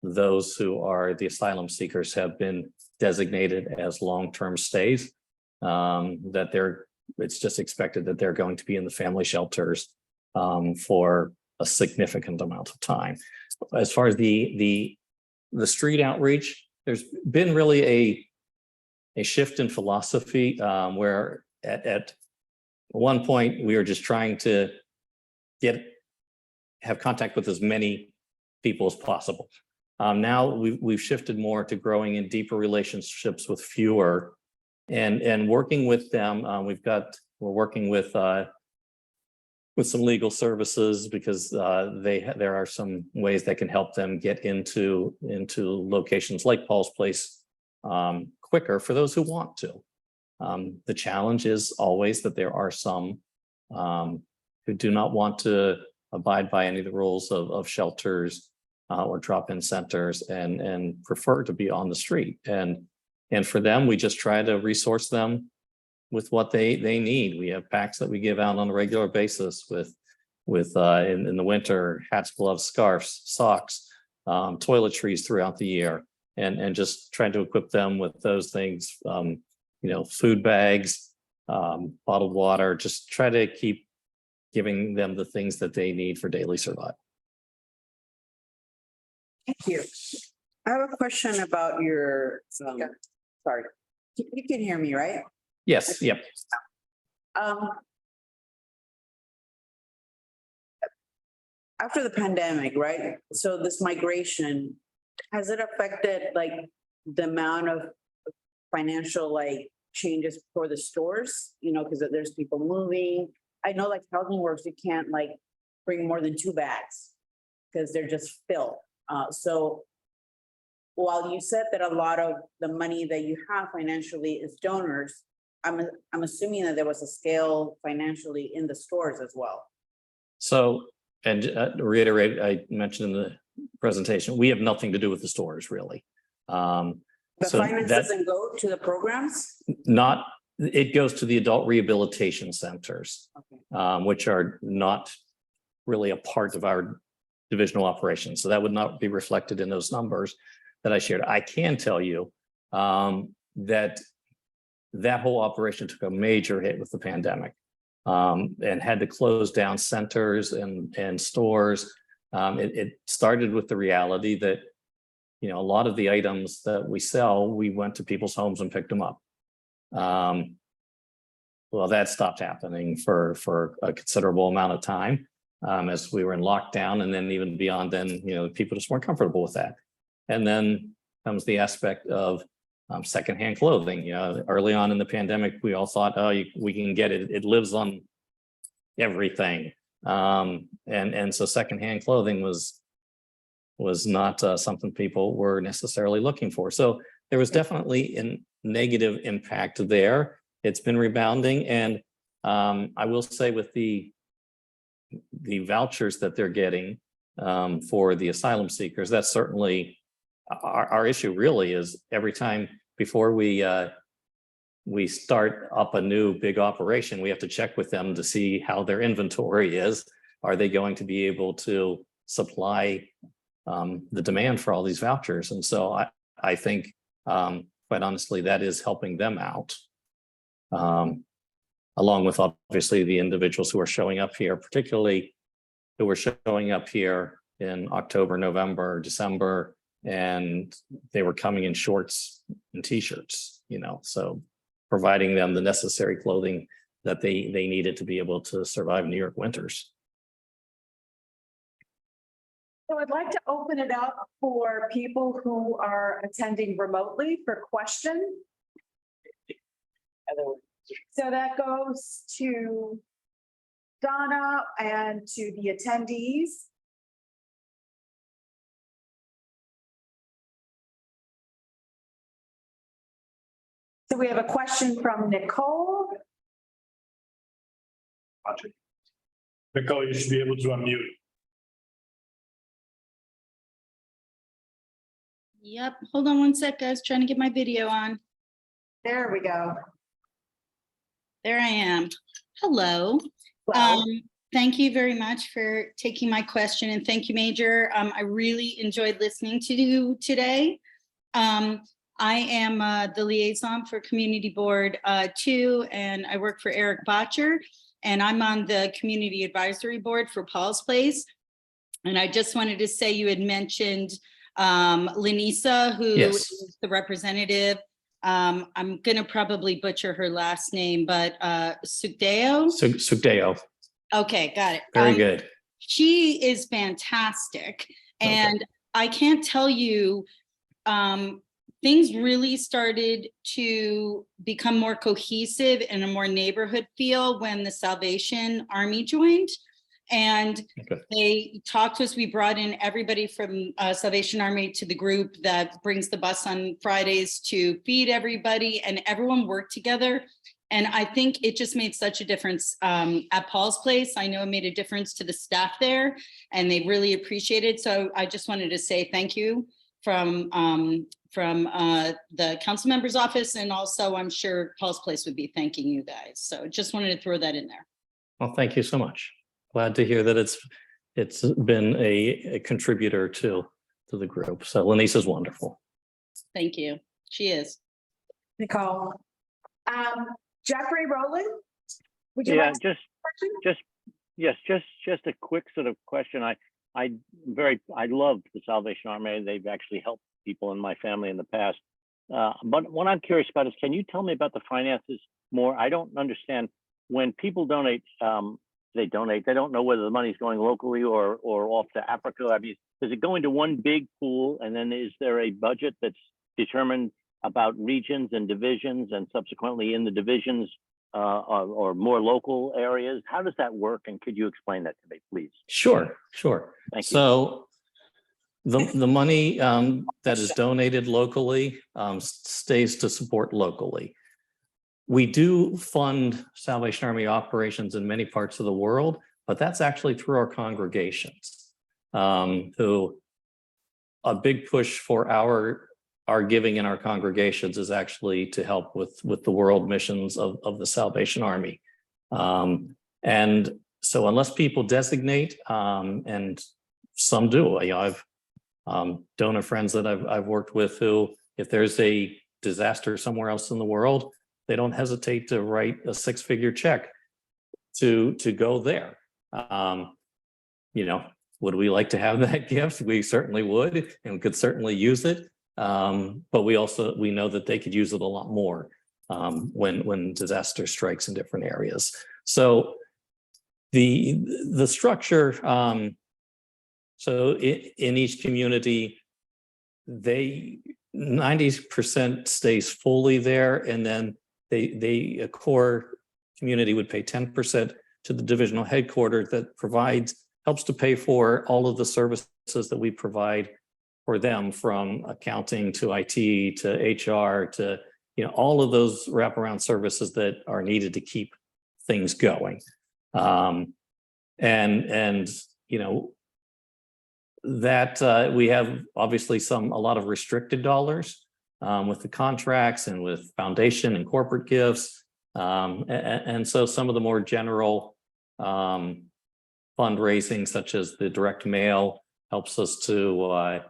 those who are the asylum seekers have been designated as long-term stays, it's just expected that they're going to be in the family shelters for a significant amount of time. As far as the street outreach, there's been really a shift in philosophy where at one point we were just trying to have contact with as many people as possible. Now we've shifted more to growing in deeper relationships with fewer and working with them. We're working with some legal services because there are some ways that can help them get into locations like Paul's Place quicker for those who want to. The challenge is always that there are some who do not want to abide by any of the rules of shelters or drop-in centers and prefer to be on the street. And for them, we just try to resource them with what they need. We have packs that we give out on a regular basis with in the winter, hats, gloves, scarves, socks, toiletries throughout the year, and just trying to equip them with those things, food bags, bottled water, just try to keep giving them the things that they need for daily survival. Thank you. I have a question about your, sorry, you can hear me, right? Yes, yep. After the pandemic, right? So this migration, has it affected like the amount of financial like changes for the stores? You know, because there's people moving. I know like Housing Works, you can't like bring more than 2 bags because they're just filled. So while you said that a lot of the money that you have financially is donors, I'm assuming that there was a scale financially in the stores as well. So, and to reiterate, I mentioned in the presentation, we have nothing to do with the stores really. The So finance that- doesn't go to the programs? Not, it goes to the adult rehabilitation centers, Okay. which are not really a part of our divisional operations. So that would not be reflected in those numbers that I shared. I can tell you that whole operation took a major hit with the pandemic and had to close down centers and stores. It started with the reality that, you know, a lot of the items that we sell, we went to people's homes and picked them up. Well, that stopped happening for a considerable amount of time as we were in lockdown, and then even beyond then, you know, people just weren't comfortable with that. And then comes the aspect of secondhand clothing. You know, early on in the pandemic, we all thought, oh, we can get it. It lives on everything. And so secondhand clothing was not something people were necessarily looking for. So there was definitely a negative impact there. It's been rebounding. And I will say with the vouchers that they're getting for the asylum seekers, that's certainly our issue really is every time before we start up a new big operation, we have to check with them to see how their inventory is. Are they going to be able to supply the demand for all these vouchers? And so I think, quite honestly, that is helping them out. Along with obviously the individuals who are showing up here, particularly who were showing up here in October, November, December, and they were coming in shorts and t-shirts, you know, so providing them the necessary clothing that they needed to be able to survive New York winters. So I'd like to open it up for people who are attending remotely for questions. So that goes to Donna and to the attendees. So we have a question from Nicole. Nicole, you should be able to unmute. Yep, hold on one sec, guys, trying to get my video on. There we go. There I am. Hello. Well, Thank you very much for taking my question, and thank you, Major. I really enjoyed listening to you today. I am the liaison for Community Board 2, and I work for Eric Botcher, and I'm on the Community Advisory Board for Paul's Place. And I just wanted to say you had mentioned Lenisa, who Yes. is the representative. I'm gonna probably butcher her last name, but Sugdeo? Sugdeo, Okay, got it. very good. She is fantastic. And I can't tell you, things really started to become more cohesive and a more neighborhood feel when the Salvation Army joined. And they talked to us. We brought in everybody from Salvation Army to the group that brings the bus on Fridays to feed everybody, and everyone worked together. And I think it just made such a difference at Paul's Place. I know it made a difference to the staff there, and they really appreciate it. So I just wanted to say thank you from the council member's office, and also I'm sure Paul's Place would be thanking you guys. So just wanted to throw that in there. Well, thank you so much. Glad to hear that it's been a contributor to the group. So Lenisa's wonderful. Thank you. She is. Nicole. Jeffrey Rowland? Would you Yeah, like to question? just a quick sort of question. I love the Salvation Army. They've actually helped people in my family in the past. But what I'm curious about is, can you tell me about the finances more? I don't understand when people donate, they donate, they don't know whether the money's going locally or off to Africa. I mean, is it going to one big pool? And then is there a budget that's determined about regions and divisions, and subsequently in the divisions or more local areas? How does that work? And could you explain that to me, please? Sure. Thank you. So the money that is donated locally stays to support locally. We do fund Salvation Army operations in many parts of the world, but that's actually through our congregations. Who a big push for our giving in our congregations is actually to help with the world missions of the Salvation Army. And so unless people designate, and some do, I've donor friends that I've worked with who, if there's a disaster somewhere else in the world, they don't hesitate to write a 6-figure check to go there. Would we like to have that gift? We certainly would, and we could certainly use it. But we know that they could use it a lot more when disaster strikes in different areas. So the structure, so in each community, 90% stays fully there, and then a core community would pay 10% to the divisional headquarters that helps to pay for all of the services that we provide for them, from accounting to IT to HR to all of those wraparound services that are needed to keep things going. That we have obviously a lot of restricted dollars with the contracts and with foundation and corporate gifts. And so some of the more general fundraising, such as the direct mail, helps us to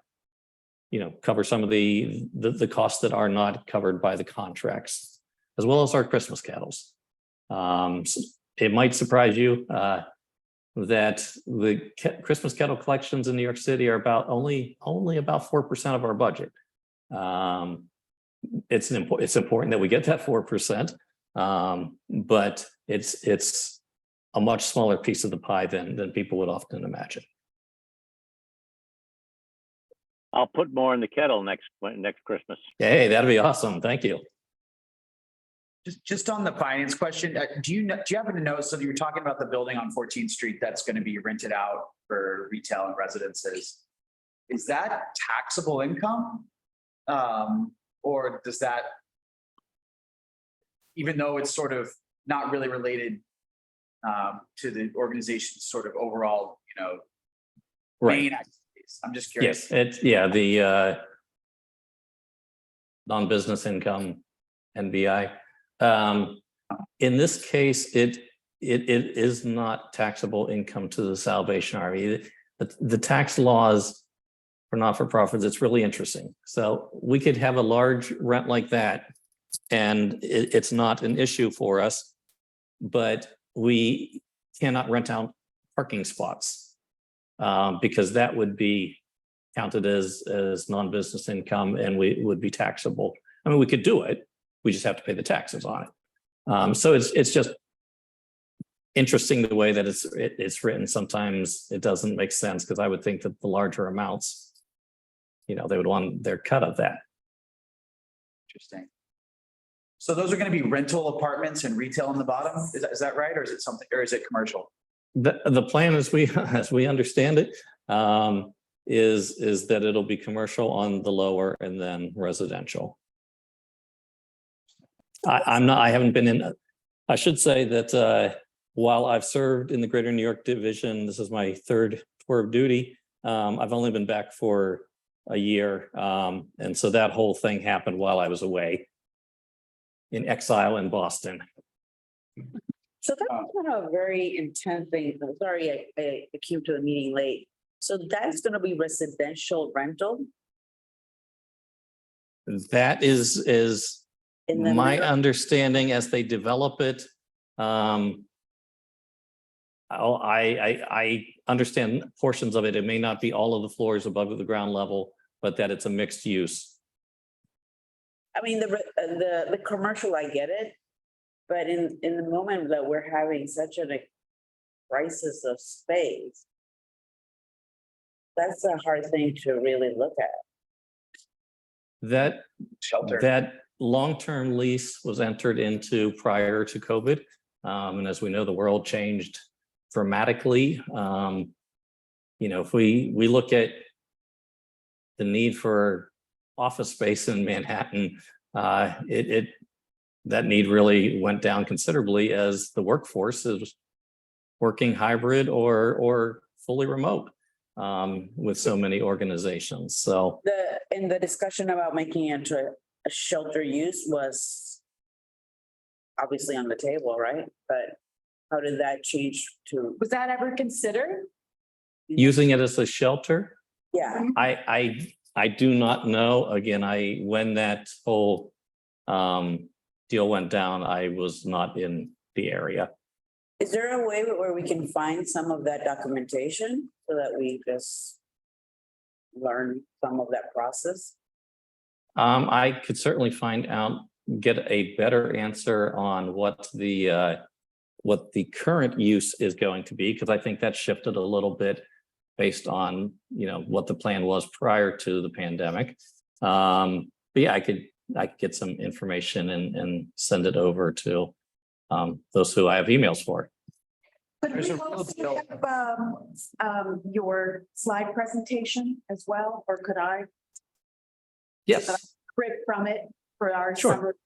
cover some of the costs that are not covered by the contracts, as well as our Christmas carols. It might surprise you that the Christmas kettle collections in New York City are only about 4% of our budget. It's important that we get that 4%, but it's a much smaller piece of the pie than people would often imagine. I'll put more in the kettle next Christmas. Hey, that'd be awesome. Thank you. Just on the finance question, do you happen to know, so you were talking about the building on 14th Street that's going to be rented out for retail and residences. Is that taxable income? Or does that, even though it's sort of not really related to the organization's sort of overall, main activities? I'm just curious. Yes, the non-business income, NBI. In this case, it is not taxable income to the Salvation Army. The tax laws for not-for-profits, it's really interesting. So we could have a large rent like that, and it's not an issue for us, but we cannot rent out parking spots because that would be counted as non-business income, and we would be taxable. I mean, we could do it. We just have to pay the taxes on it. So it's just interesting the way that it's written. Sometimes it doesn't make sense, because I would think that the larger amounts, they would want their cut of that. Interesting. So those are going to be rental apartments and retail on the bottom. Is that right, or is it something, or is it commercial? The plan, as we understand it, is that it'll be commercial on the lower and then residential. I haven't been in. I should say that while I've served in the Greater New York Division, this is my third tour of duty. I've only been back for a year, and so that whole thing happened while I was away in exile in Boston. So that's kind of a very intense thing. I'm sorry, I came to the meeting late. So that's going to be residential rental? That is in the. My understanding as they develop it, I understand portions of it. It may not be all of the floors above the ground level, but that it's a mixed use. I mean, the commercial, I get it. But in the moment that we're having such a crisis of space, that's a hard thing to really look at. That Shelter. That long-term lease was entered into prior to COVID. And as we know, the world changed dramatically. If we look at the need for office space in Manhattan, that need really went down considerably as the workforce is working hybrid or fully remote with so many organizations. So In the discussion about making it into a shelter use was obviously on the table, right? But how did that change to, Was that ever considered? using it as a shelter, yeah, I do not know. Again, when that whole deal went down, I was not in the area. is there a way where we can find some of that documentation so that we just learn some of that process? I could certainly find out, get a better answer on what the current use is going to be, because I think that shifted a little bit based on, what the plan was prior to the pandemic. But yeah, I could get some information and send it over to those who I have emails for. Could There's we a real also deal. have your slide presentation as well, or could I Yes, rip from it for our Sure. summer?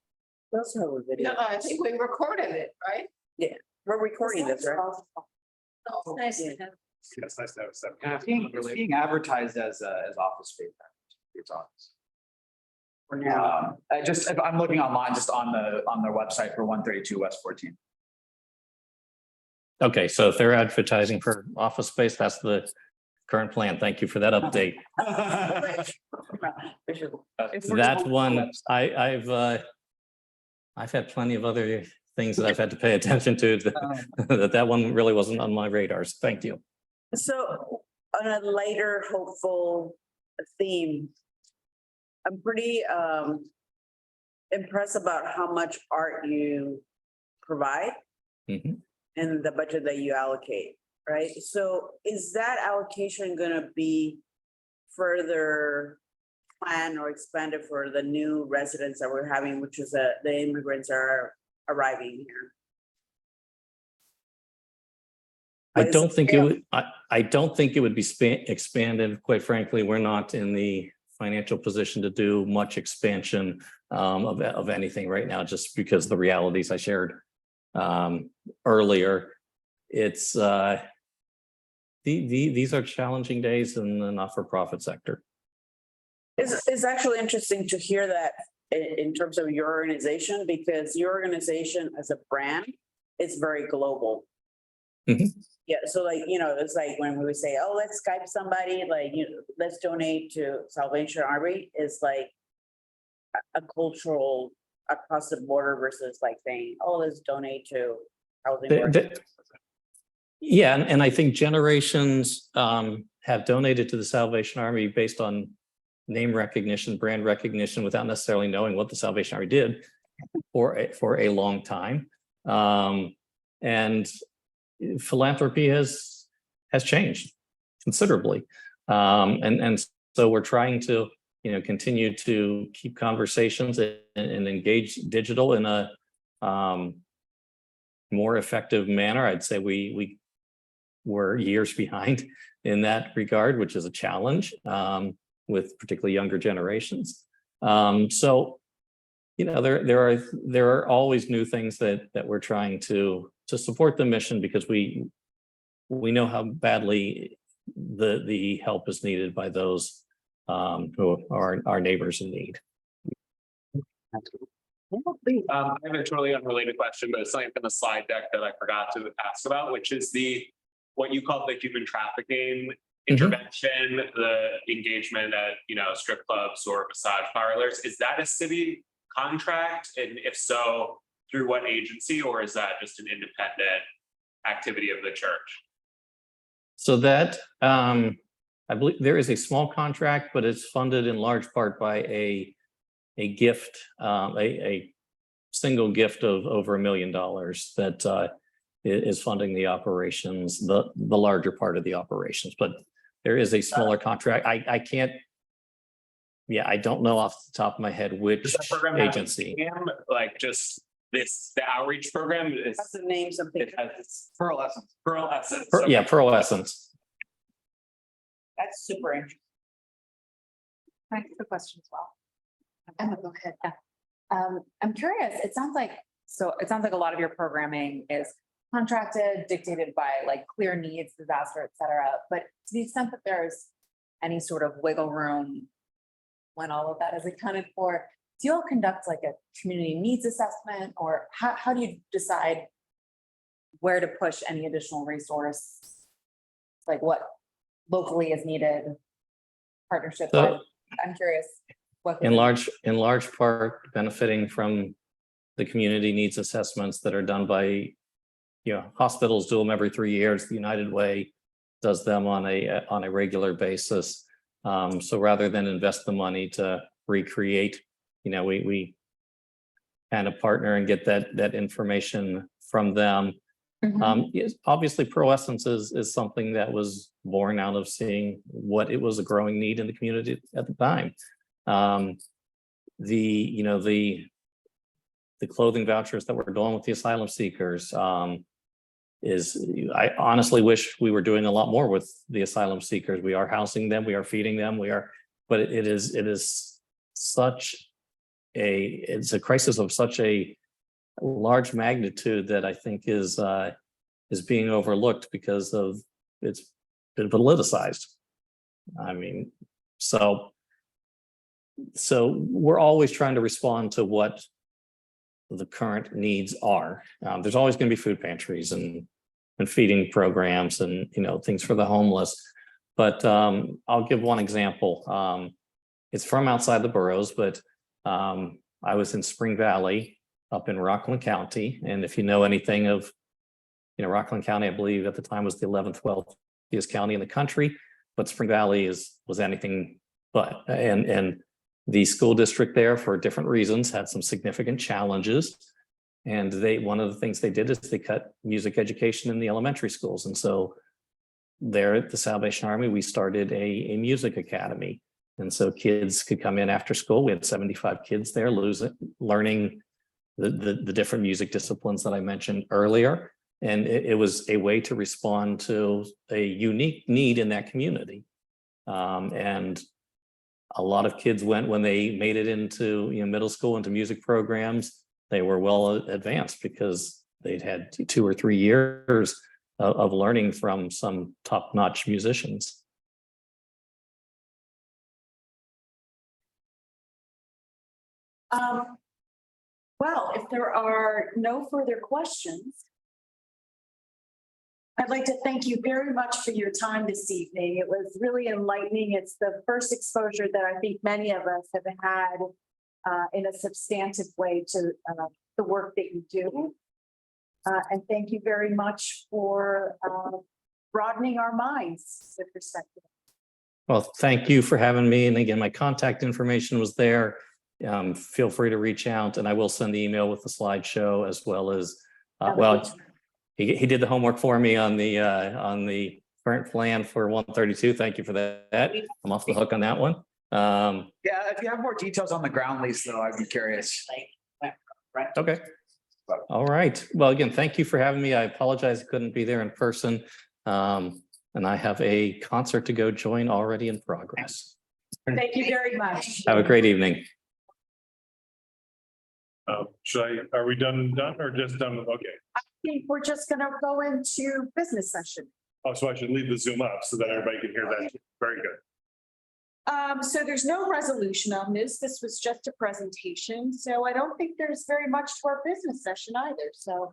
Those are the video. No, I think we recorded it, right? We're recording this, right? Nice to have. It's nice to have seven. It's being advertised as office space. It's office. For now. I'm looking online, just on their website for 132 West 14. okay, so if they're advertising for office space, that's the current plan. Thank you for that update. That one, I've had plenty of other things that I've had to pay attention to, that one really wasn't on my radars. Thank you. So on a lighter, hopeful theme, I'm pretty impressed about how much art you provide Mhm. and the budget that you allocate, right? So is that allocation gonna be further planned or expanded for the new residents that we're having, which is the immigrants are arriving here? I don't think it would, I don't think it would be expanded. Quite frankly, we're not in the financial position to do much expansion of anything right now, just because the realities I shared earlier. It's these are challenging days in the not-for-profit sector. It's actually interesting to hear that in terms of your organization, because your organization as a brand is very global. Mhm. Yeah, so it's like when we would say, oh, let's Skype somebody, let's donate to Salvation Army, is like a cultural across the border versus like saying, oh, let's donate to housing. Yeah, and I think generations have donated to the Salvation Army based on name recognition, brand recognition, without necessarily knowing what the Salvation Army did for a long time. And philanthropy has changed considerably. And so we're trying to, continue to keep conversations and engage digital in a more effective manner. I'd say we were years behind in that regard, which is a challenge with particularly younger generations. So, there are always new things that we're trying to support the mission, because we know how badly the help is needed by those who are our neighbors in need. I have a totally unrelated question, but it's something from the slide deck that I forgot to ask about, which is what you call the human trafficking intervention, the engagement at, strip clubs or massage parlors. Is that a city contract? And if so, through what agency, or is that just an independent activity of the church? So that, I believe there is a small contract, but it's funded in large part by a gift, a single gift of over $1 million that is funding the operations, the larger part of the operations, but there is a smaller contract. I can't, yeah, I don't know off the top of my head which Does that program have a agency. name? Like just this, the outreach program is, That's the name something. it has Pearl Essence. Pearl Essence. Yeah, Pearl Essence. That's super interesting. Thanks for the question as well. Emma, go ahead. I'm curious, it sounds like a lot of your programming is contracted, dictated by like clear needs, disaster, et cetera. But to the extent that there's any sort of wiggle room when all of that is accounted for, do you all conduct like a community needs assessment, or how do you decide where to push any additional resource? Like what locally is needed, partnership? So- I'm curious. What In large part benefiting from the community needs assessments that are done by, hospitals do them every 3 years. The United Way does them on a regular basis. So rather than invest the money to recreate, we kind of partner and get that information from them. Yes, obviously, Pearl Essence is something that was born out of seeing what it was a growing need in the community at the time. The clothing vouchers that we're doing with the asylum seekers I honestly wish we were doing a lot more with the asylum seekers. We are housing them, we are feeding them, but it is it's a crisis of such a large magnitude that I think is being overlooked because of it's been politicized. I mean, so we're always trying to respond to what the current needs are. There's always going to be food pantries and feeding programs and things for the homeless. But I'll give one example. It's from outside the boroughs, but I was in Spring Valley up in Rockland County, and if you know anything of Rockland County, I believe at the time was the 11th wealthiest county in the country, but Spring Valley was anything but. And the school district there, for different reasons, had some significant challenges. And one of the things they did is they cut music education in the elementary schools. And so there at the Salvation Army, we started a music academy. And so kids could come in after school. We had 75 kids there learning the different music disciplines that I mentioned earlier. And it was a way to respond to a unique need in that community. And a lot of kids when they made it into middle school, into music programs, they were well advanced because they'd had 2 or 3 years of learning from some top-notch musicians. Well, if there are no further questions, I'd like to thank you very much for your time this evening. It was really enlightening. It's the first exposure that I think many of us have had in a substantive way to the work that you do. And thank you very much for broadening our minds with respect to that. Well, thank you for having me. And again, my contact information was there. Feel free to reach out, and I will send the email with the slideshow as well as, he did the homework for me on the current plan for 132. Thank you for that. I'm off the hook on that one. Yeah, if you have more details on the ground lease, though, I'd be curious. Okay. All right. Well, again, thank you for having me. I apologize I couldn't be there in person. And I have a concert to go join already in progress. Thank you very much. Have a great evening. Are we done or just done? Okay. I think we're just going to go into business session. Oh, so I should leave the Zoom up so that everybody can hear that. Very good. So there's no resolution on this. This was just a presentation. So I don't think there's very much to our business session either. So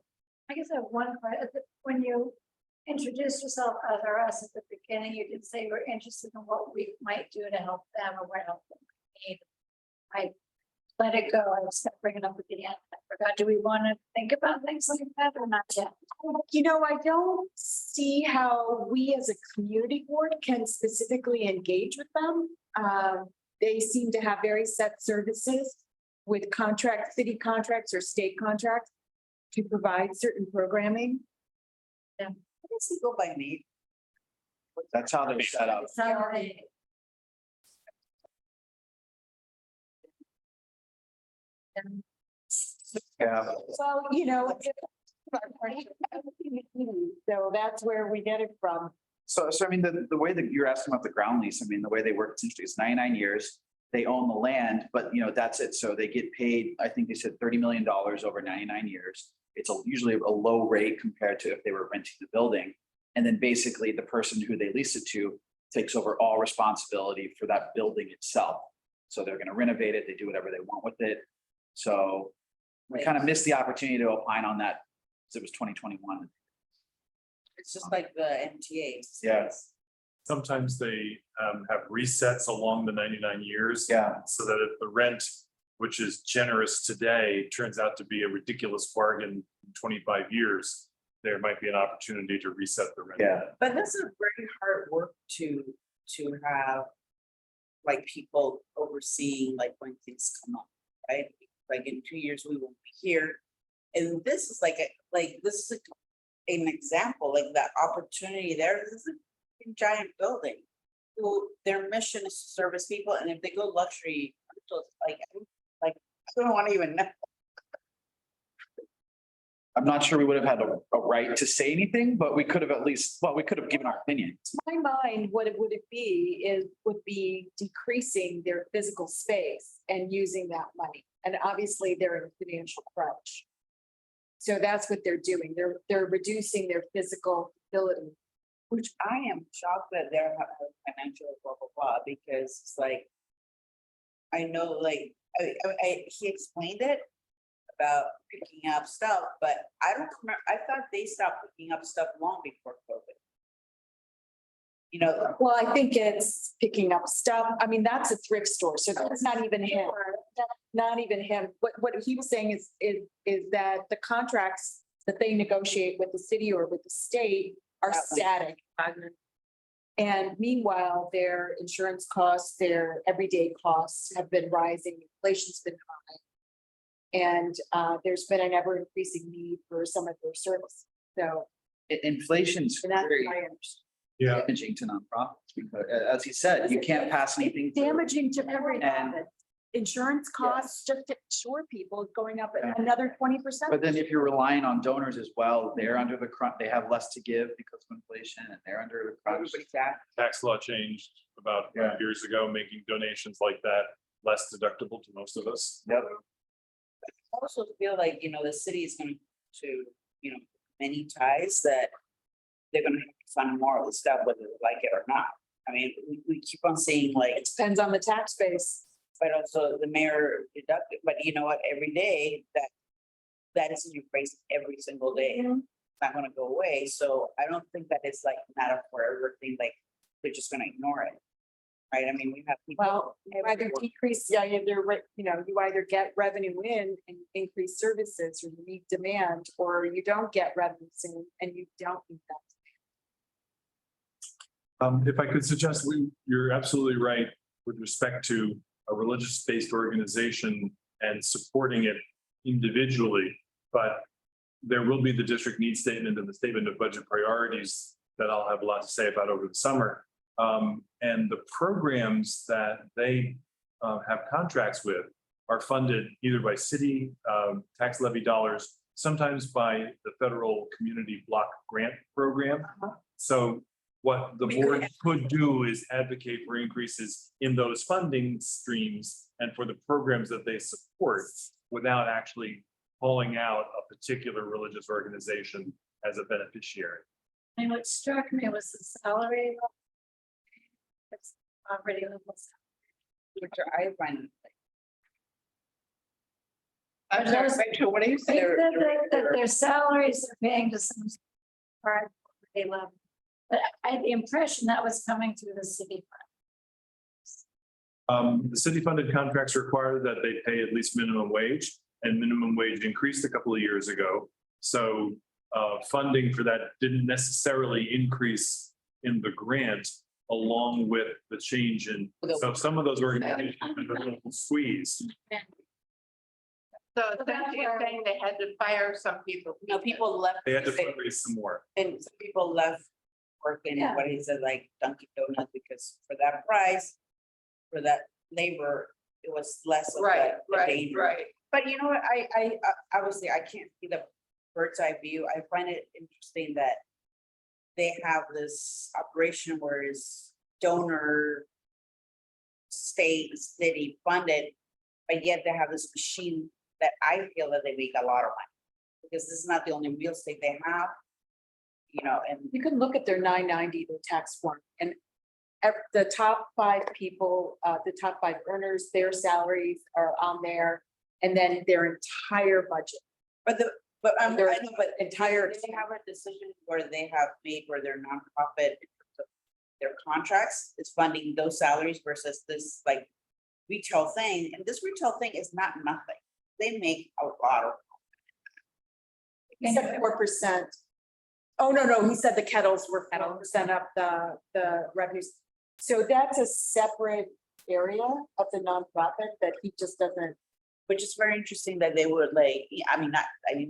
I guess I have one question. When you introduce yourself as our us at the beginning, you did say we're interested in what we might do to help them or what help them need. I'd let it go. I was gonna bring it up at the end. I forgot. Do we want to think about things like that or not yet? You know, I don't see how we as a community board can specifically engage with them. They seem to have very set services with city contracts or state contracts to provide certain programming. I guess we go by need. That's how they're set up. Yeah. So, you know. So that's where we get it from. So I mean, the way that you're asking about the ground lease, I mean, the way they work essentially is 99 years. They own the land, but that's it. So they get paid, I think they said $30 million over 99 years. It's usually a low rate compared to if they were renting the building. And then basically the person who they lease it to takes over all responsibility for that building itself. So they're going to renovate it. They do whatever they want with it. So we kind of missed the opportunity to opine on that because it was 2021. It's just like the MTAs. Yeah. Sometimes they have resets along the 99 years. Yeah. So that if the rent, which is generous today, turns out to be a ridiculous bargain in 25 years, there might be an opportunity to reset the rent. Yeah. But this is very hard work to have like people overseeing like when things come up, right? Like in 2 years, we won't be here. And this is like this is an example, like that opportunity there. This is a giant building who their mission is to service people. And if they go luxury, like I don't want to even know. I'm not sure we would have had a right to say anything, but we could have at least, well, we could have given our opinion. To my mind, what it would be decreasing their physical space and using that money. And obviously they're in a financial crunch. So that's what they're doing. They're reducing their physical ability. Which I am shocked that they're having financial blah, blah, blah, because it's like, I know, like, he explained it about picking up stuff, but I don't remember, I thought they stopped picking up stuff long before COVID. Well, I think it's picking up stuff. I mean, that's a thrift store, so that's not even him. Not even him. What he was saying is that the contracts that they negotiate with the city or with the state are static. And meanwhile, their insurance costs, their everyday costs have been rising, inflation's been high. And there's been an ever increasing need for some of their service. So. Inflation's And that's very my understanding. Yeah. damaging to nonprofits because, as he said, you can't pass anything. It's damaging to every And- profit. Insurance costs just to insure people is going up at another 20%. But then if you're relying on donors as well, they're under the crunch, they have less to give because of inflation and they're under the crunch. Tax law changed about 5 years ago, making donations like that less deductible to most of us. Yep. I also feel like, the city is going to, many ties that they're going to have to fund more of the stuff, whether they like it or not. I mean, we keep on saying like, It depends on the tax base. but also the mayor deducted, but you know what, every day that is in your face every single day. It's not gonna go away. So I don't think that it's like not a forever thing, like they're just gonna ignore it. Right? I mean, we have people. Well, you either decrease, you either get revenue in and increase services or you meet demand, or you don't get revenue in and you don't meet that. If I could suggest, you're absolutely right with respect to a religious-based organization and supporting it individually, but there will be the district needs statement and the statement of budget priorities that I'll have a lot to say about over the summer. And the programs that they have contracts with are funded either by city tax levy dollars, sometimes by the federal community block grant program. So what the board could do is advocate for increases in those funding streams and for the programs that they support without actually calling out a particular religious organization as a beneficiary. And what struck me was the salary. It's already almost. Which I find. I'm sorry, Rachel, what do you They say? said that their salaries are paying to some part they love. But I had the impression that was coming through the city. The city funded contracts require that they pay at least minimum wage, and minimum wage increased a couple of years ago. So funding for that didn't necessarily increase in the grant along with the change in, so some of those organizations have been a little squeezed. So essentially you're saying they had to fire some people. You know, people left. They had to fundraise some more. And some people left working at what he said, like Dunkin' Donuts, because for that price, for that labor, it was less of the danger. Right. But you know what, I obviously I can't see the bird's eye view. I find it interesting that they have this operation where it's donor, state, city funded, but yet they have this machine that I feel that they make a lot of money. Because this is not the only real estate they have. You know, and You can look at their 990, their tax form, and the top 5 people, the top 5 earners, their salaries are on there. And then their entire budget, but I know, but entire. they have a decision where they have made where their nonprofit, their contracts is funding those salaries versus this like retail thing. And this retail thing is not nothing. They make a lot of. He said 4%. Oh, no, he said the kettles were 4% up the revenues. So that's a separate area of the nonprofit that he just doesn't. Which is very interesting that they would like, I mean,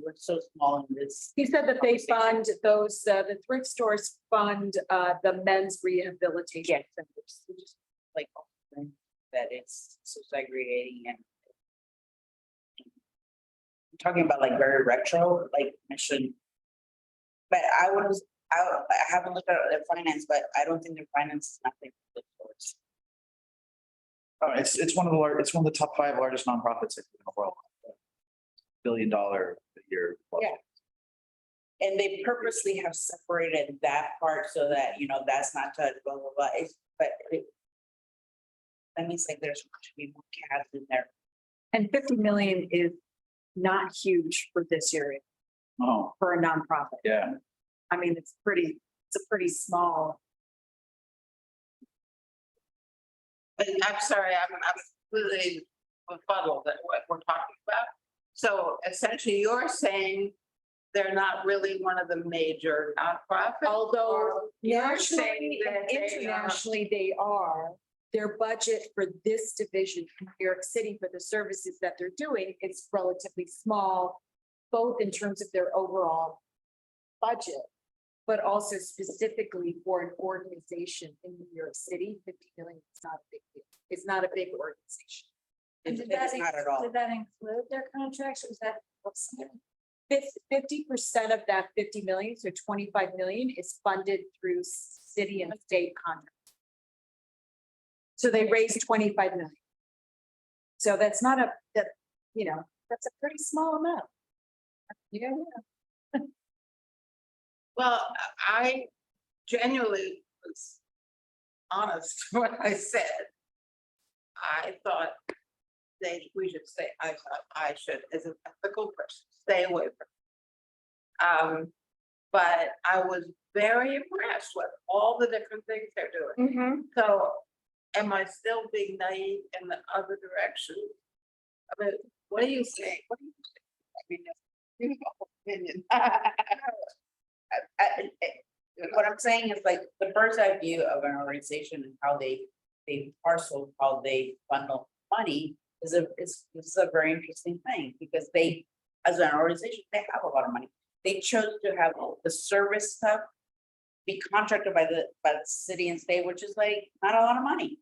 we're so small in this. He said that they fund those, the thrift stores fund the men's rehabilitation centers. Which is like that it's so segregating and. I'm talking about like very retro, like mission. But I haven't looked at their finance, but I don't think their finance is nothing. It's one of the top 5 largest nonprofits in the world. $1 billion a year. Yeah. And they purposely have separated that part so that, you know, that's not touched, blah, blah, blah. That means like there's should be more cats in there. And 50 million is not huge for this area, Oh, for a nonprofit. yeah. I mean, it's a pretty small. But I'm sorry, I'm really befuddled at what we're talking about. So essentially you're saying they're not really one of the major nonprofits? Although or you're nationally saying and that they are- internationally, they are. Their budget for this division in New York City for the services that they're doing is relatively small, both in terms of their overall budget, but also specifically for an organization in New York City, 50 million is not a big deal. It's not a big organization. And It's not at all. Did that include their contracts? Or was that? 50% of that 50 million, so 25 million is funded through city and state contracts. So they raised 25 million. So that's not that's a pretty small amount. Yeah. Well, I genuinely was honest when I said, I thought we should stay, I thought I should, as an ethical person, stay away from it. But I was very impressed with all the different things they're doing. So am I still being naive in the other direction? I mean, what do you think? What do you think? I mean, opinion. What I'm saying is like the bird's eye view of an organization and how they parcel, how they bundle money is a very interesting thing because they, as an organization, they have a lot of money. They chose to have the service stuff be contracted by the city and state, which is like not a lot of money.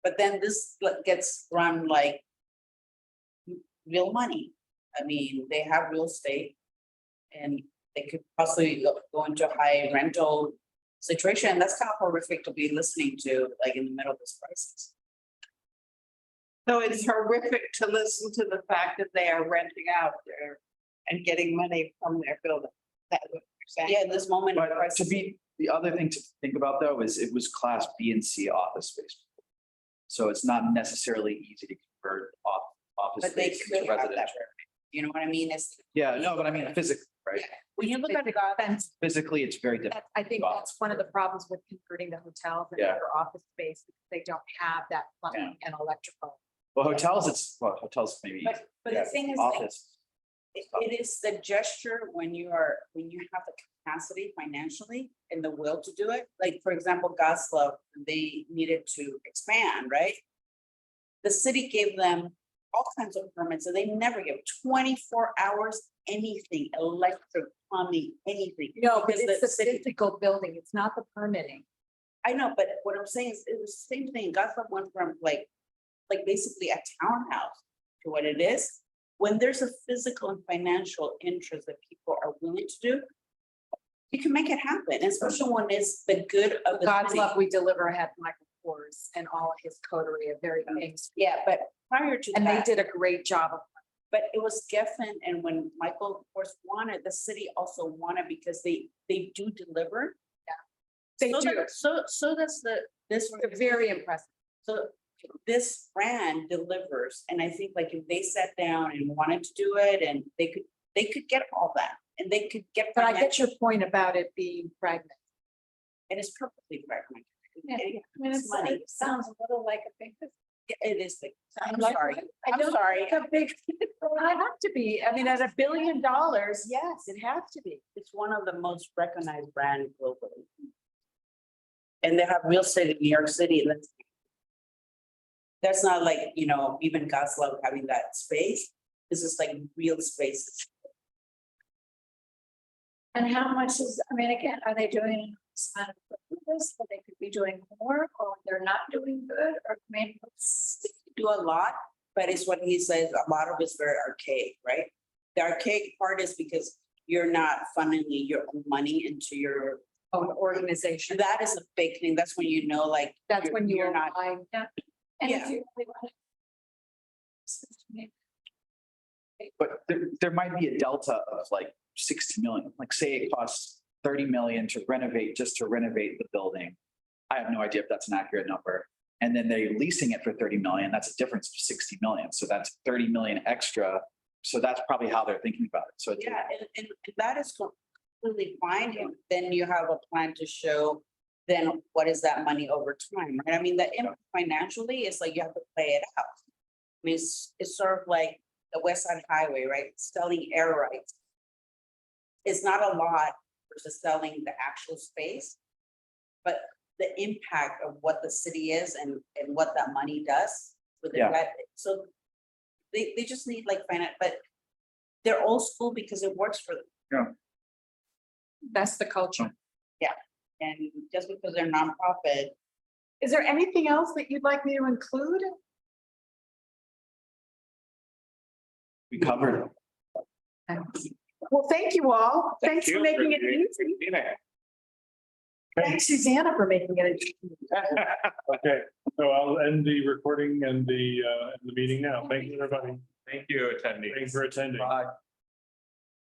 But then this gets run like real money. I mean, they have real estate and they could possibly go into a high rental situation. That's kind of horrific to be listening to, like in the middle of this crisis. So it's horrific to listen to the fact that they are renting out there and getting money from their building. That's what you're saying. Yeah, in this moment. of But crisis. the other thing to think about though is it was class B and C office space. So it's not necessarily easy to convert office But they space could into have that. residential. You know what I mean? It's. Yeah, no, but I mean physically, right? When you look at the fence, Physically, it's very difficult. I think that's one of the problems with converting the hotels and Yeah. their office space. they don't have that plumbing and electrical. Well, hotels maybe. But yeah, the thing is, like, office. it is the gesture when you have the capacity financially and the will to do it. Like, for example, Goslow, they needed to expand, right? The city gave them all kinds of permits, and they never give 24 hours, anything, electric, plumbing, anything. No, but Because it's the city, physical building. It's not the permitting. I know, but what I'm saying is, it was the same thing. Goslow went from like basically a townhouse to what it is. When there's a physical and financial interest that people are willing to do, you can make it happen, especially when it's the good of the God's city. love, we deliver had Michael Kors and all of his coterie of very famous. Yeah, but prior to And they that, did a great job of. but it was Geffen, and when Michael, of course, wanted, the city also wanted, because they do deliver. They So do. So that's this. They're very impressive. So this brand delivers, and I think like if they sat down and wanted to do it, and they could get all that, and they could get. But I get your point about it being fragmented. It is perfectly fragmented. Yeah. It- I mean, it's money. it sounds a little like a big. It is big. I'm Like, sorry. I I'm don't sorry. think a big, I have to be. I mean, at $1 billion, yes, it has to be. It's one of the most recognized brands globally. And they have real estate in New York City. That's not like, even Goslow having that space. This is like real spaces. And how much is, I mean, again, are they doing this, or they could be doing more, or they're not doing good, or maybe it's. Do a lot, but it's what he says, a lot of it's very archaic, right? The archaic part is because you're not funneling your own money into your Own organization. That is a big thing. That's when like. That's when you're you're not. not. And Yeah. if you really want to. But there might be a delta of like 60 million, like say it costs 30 million to renovate, just to renovate the building. I have no idea if that's an accurate number. And then they're leasing it for 30 million, that's a difference of 60 million. So that's 30 million extra. So that's probably how they're thinking about it. So it's. Yeah, and that is completely fine. And then you have a plan to show then what is that money over time, right? I mean, the impact financially is like you have to play it out. I mean, it's sort of like the West Side Highway, right? Selling air rights. It's not a lot versus selling the actual space. But the impact of what the city is and what that money does with Yeah. that. So they just need like finance, but they're old school because it works for them. That's the culture. And just because they're nonprofit, Is there anything else that you'd like me to include? We covered it. Well, thank you all. Thanks for you making for it being- easy. being there. Thanks, Susanna, for making it easy. Okay, so I'll end the recording and the meeting now. Thank you, everybody. Thank you, attendees. Thanks for attending. Bye.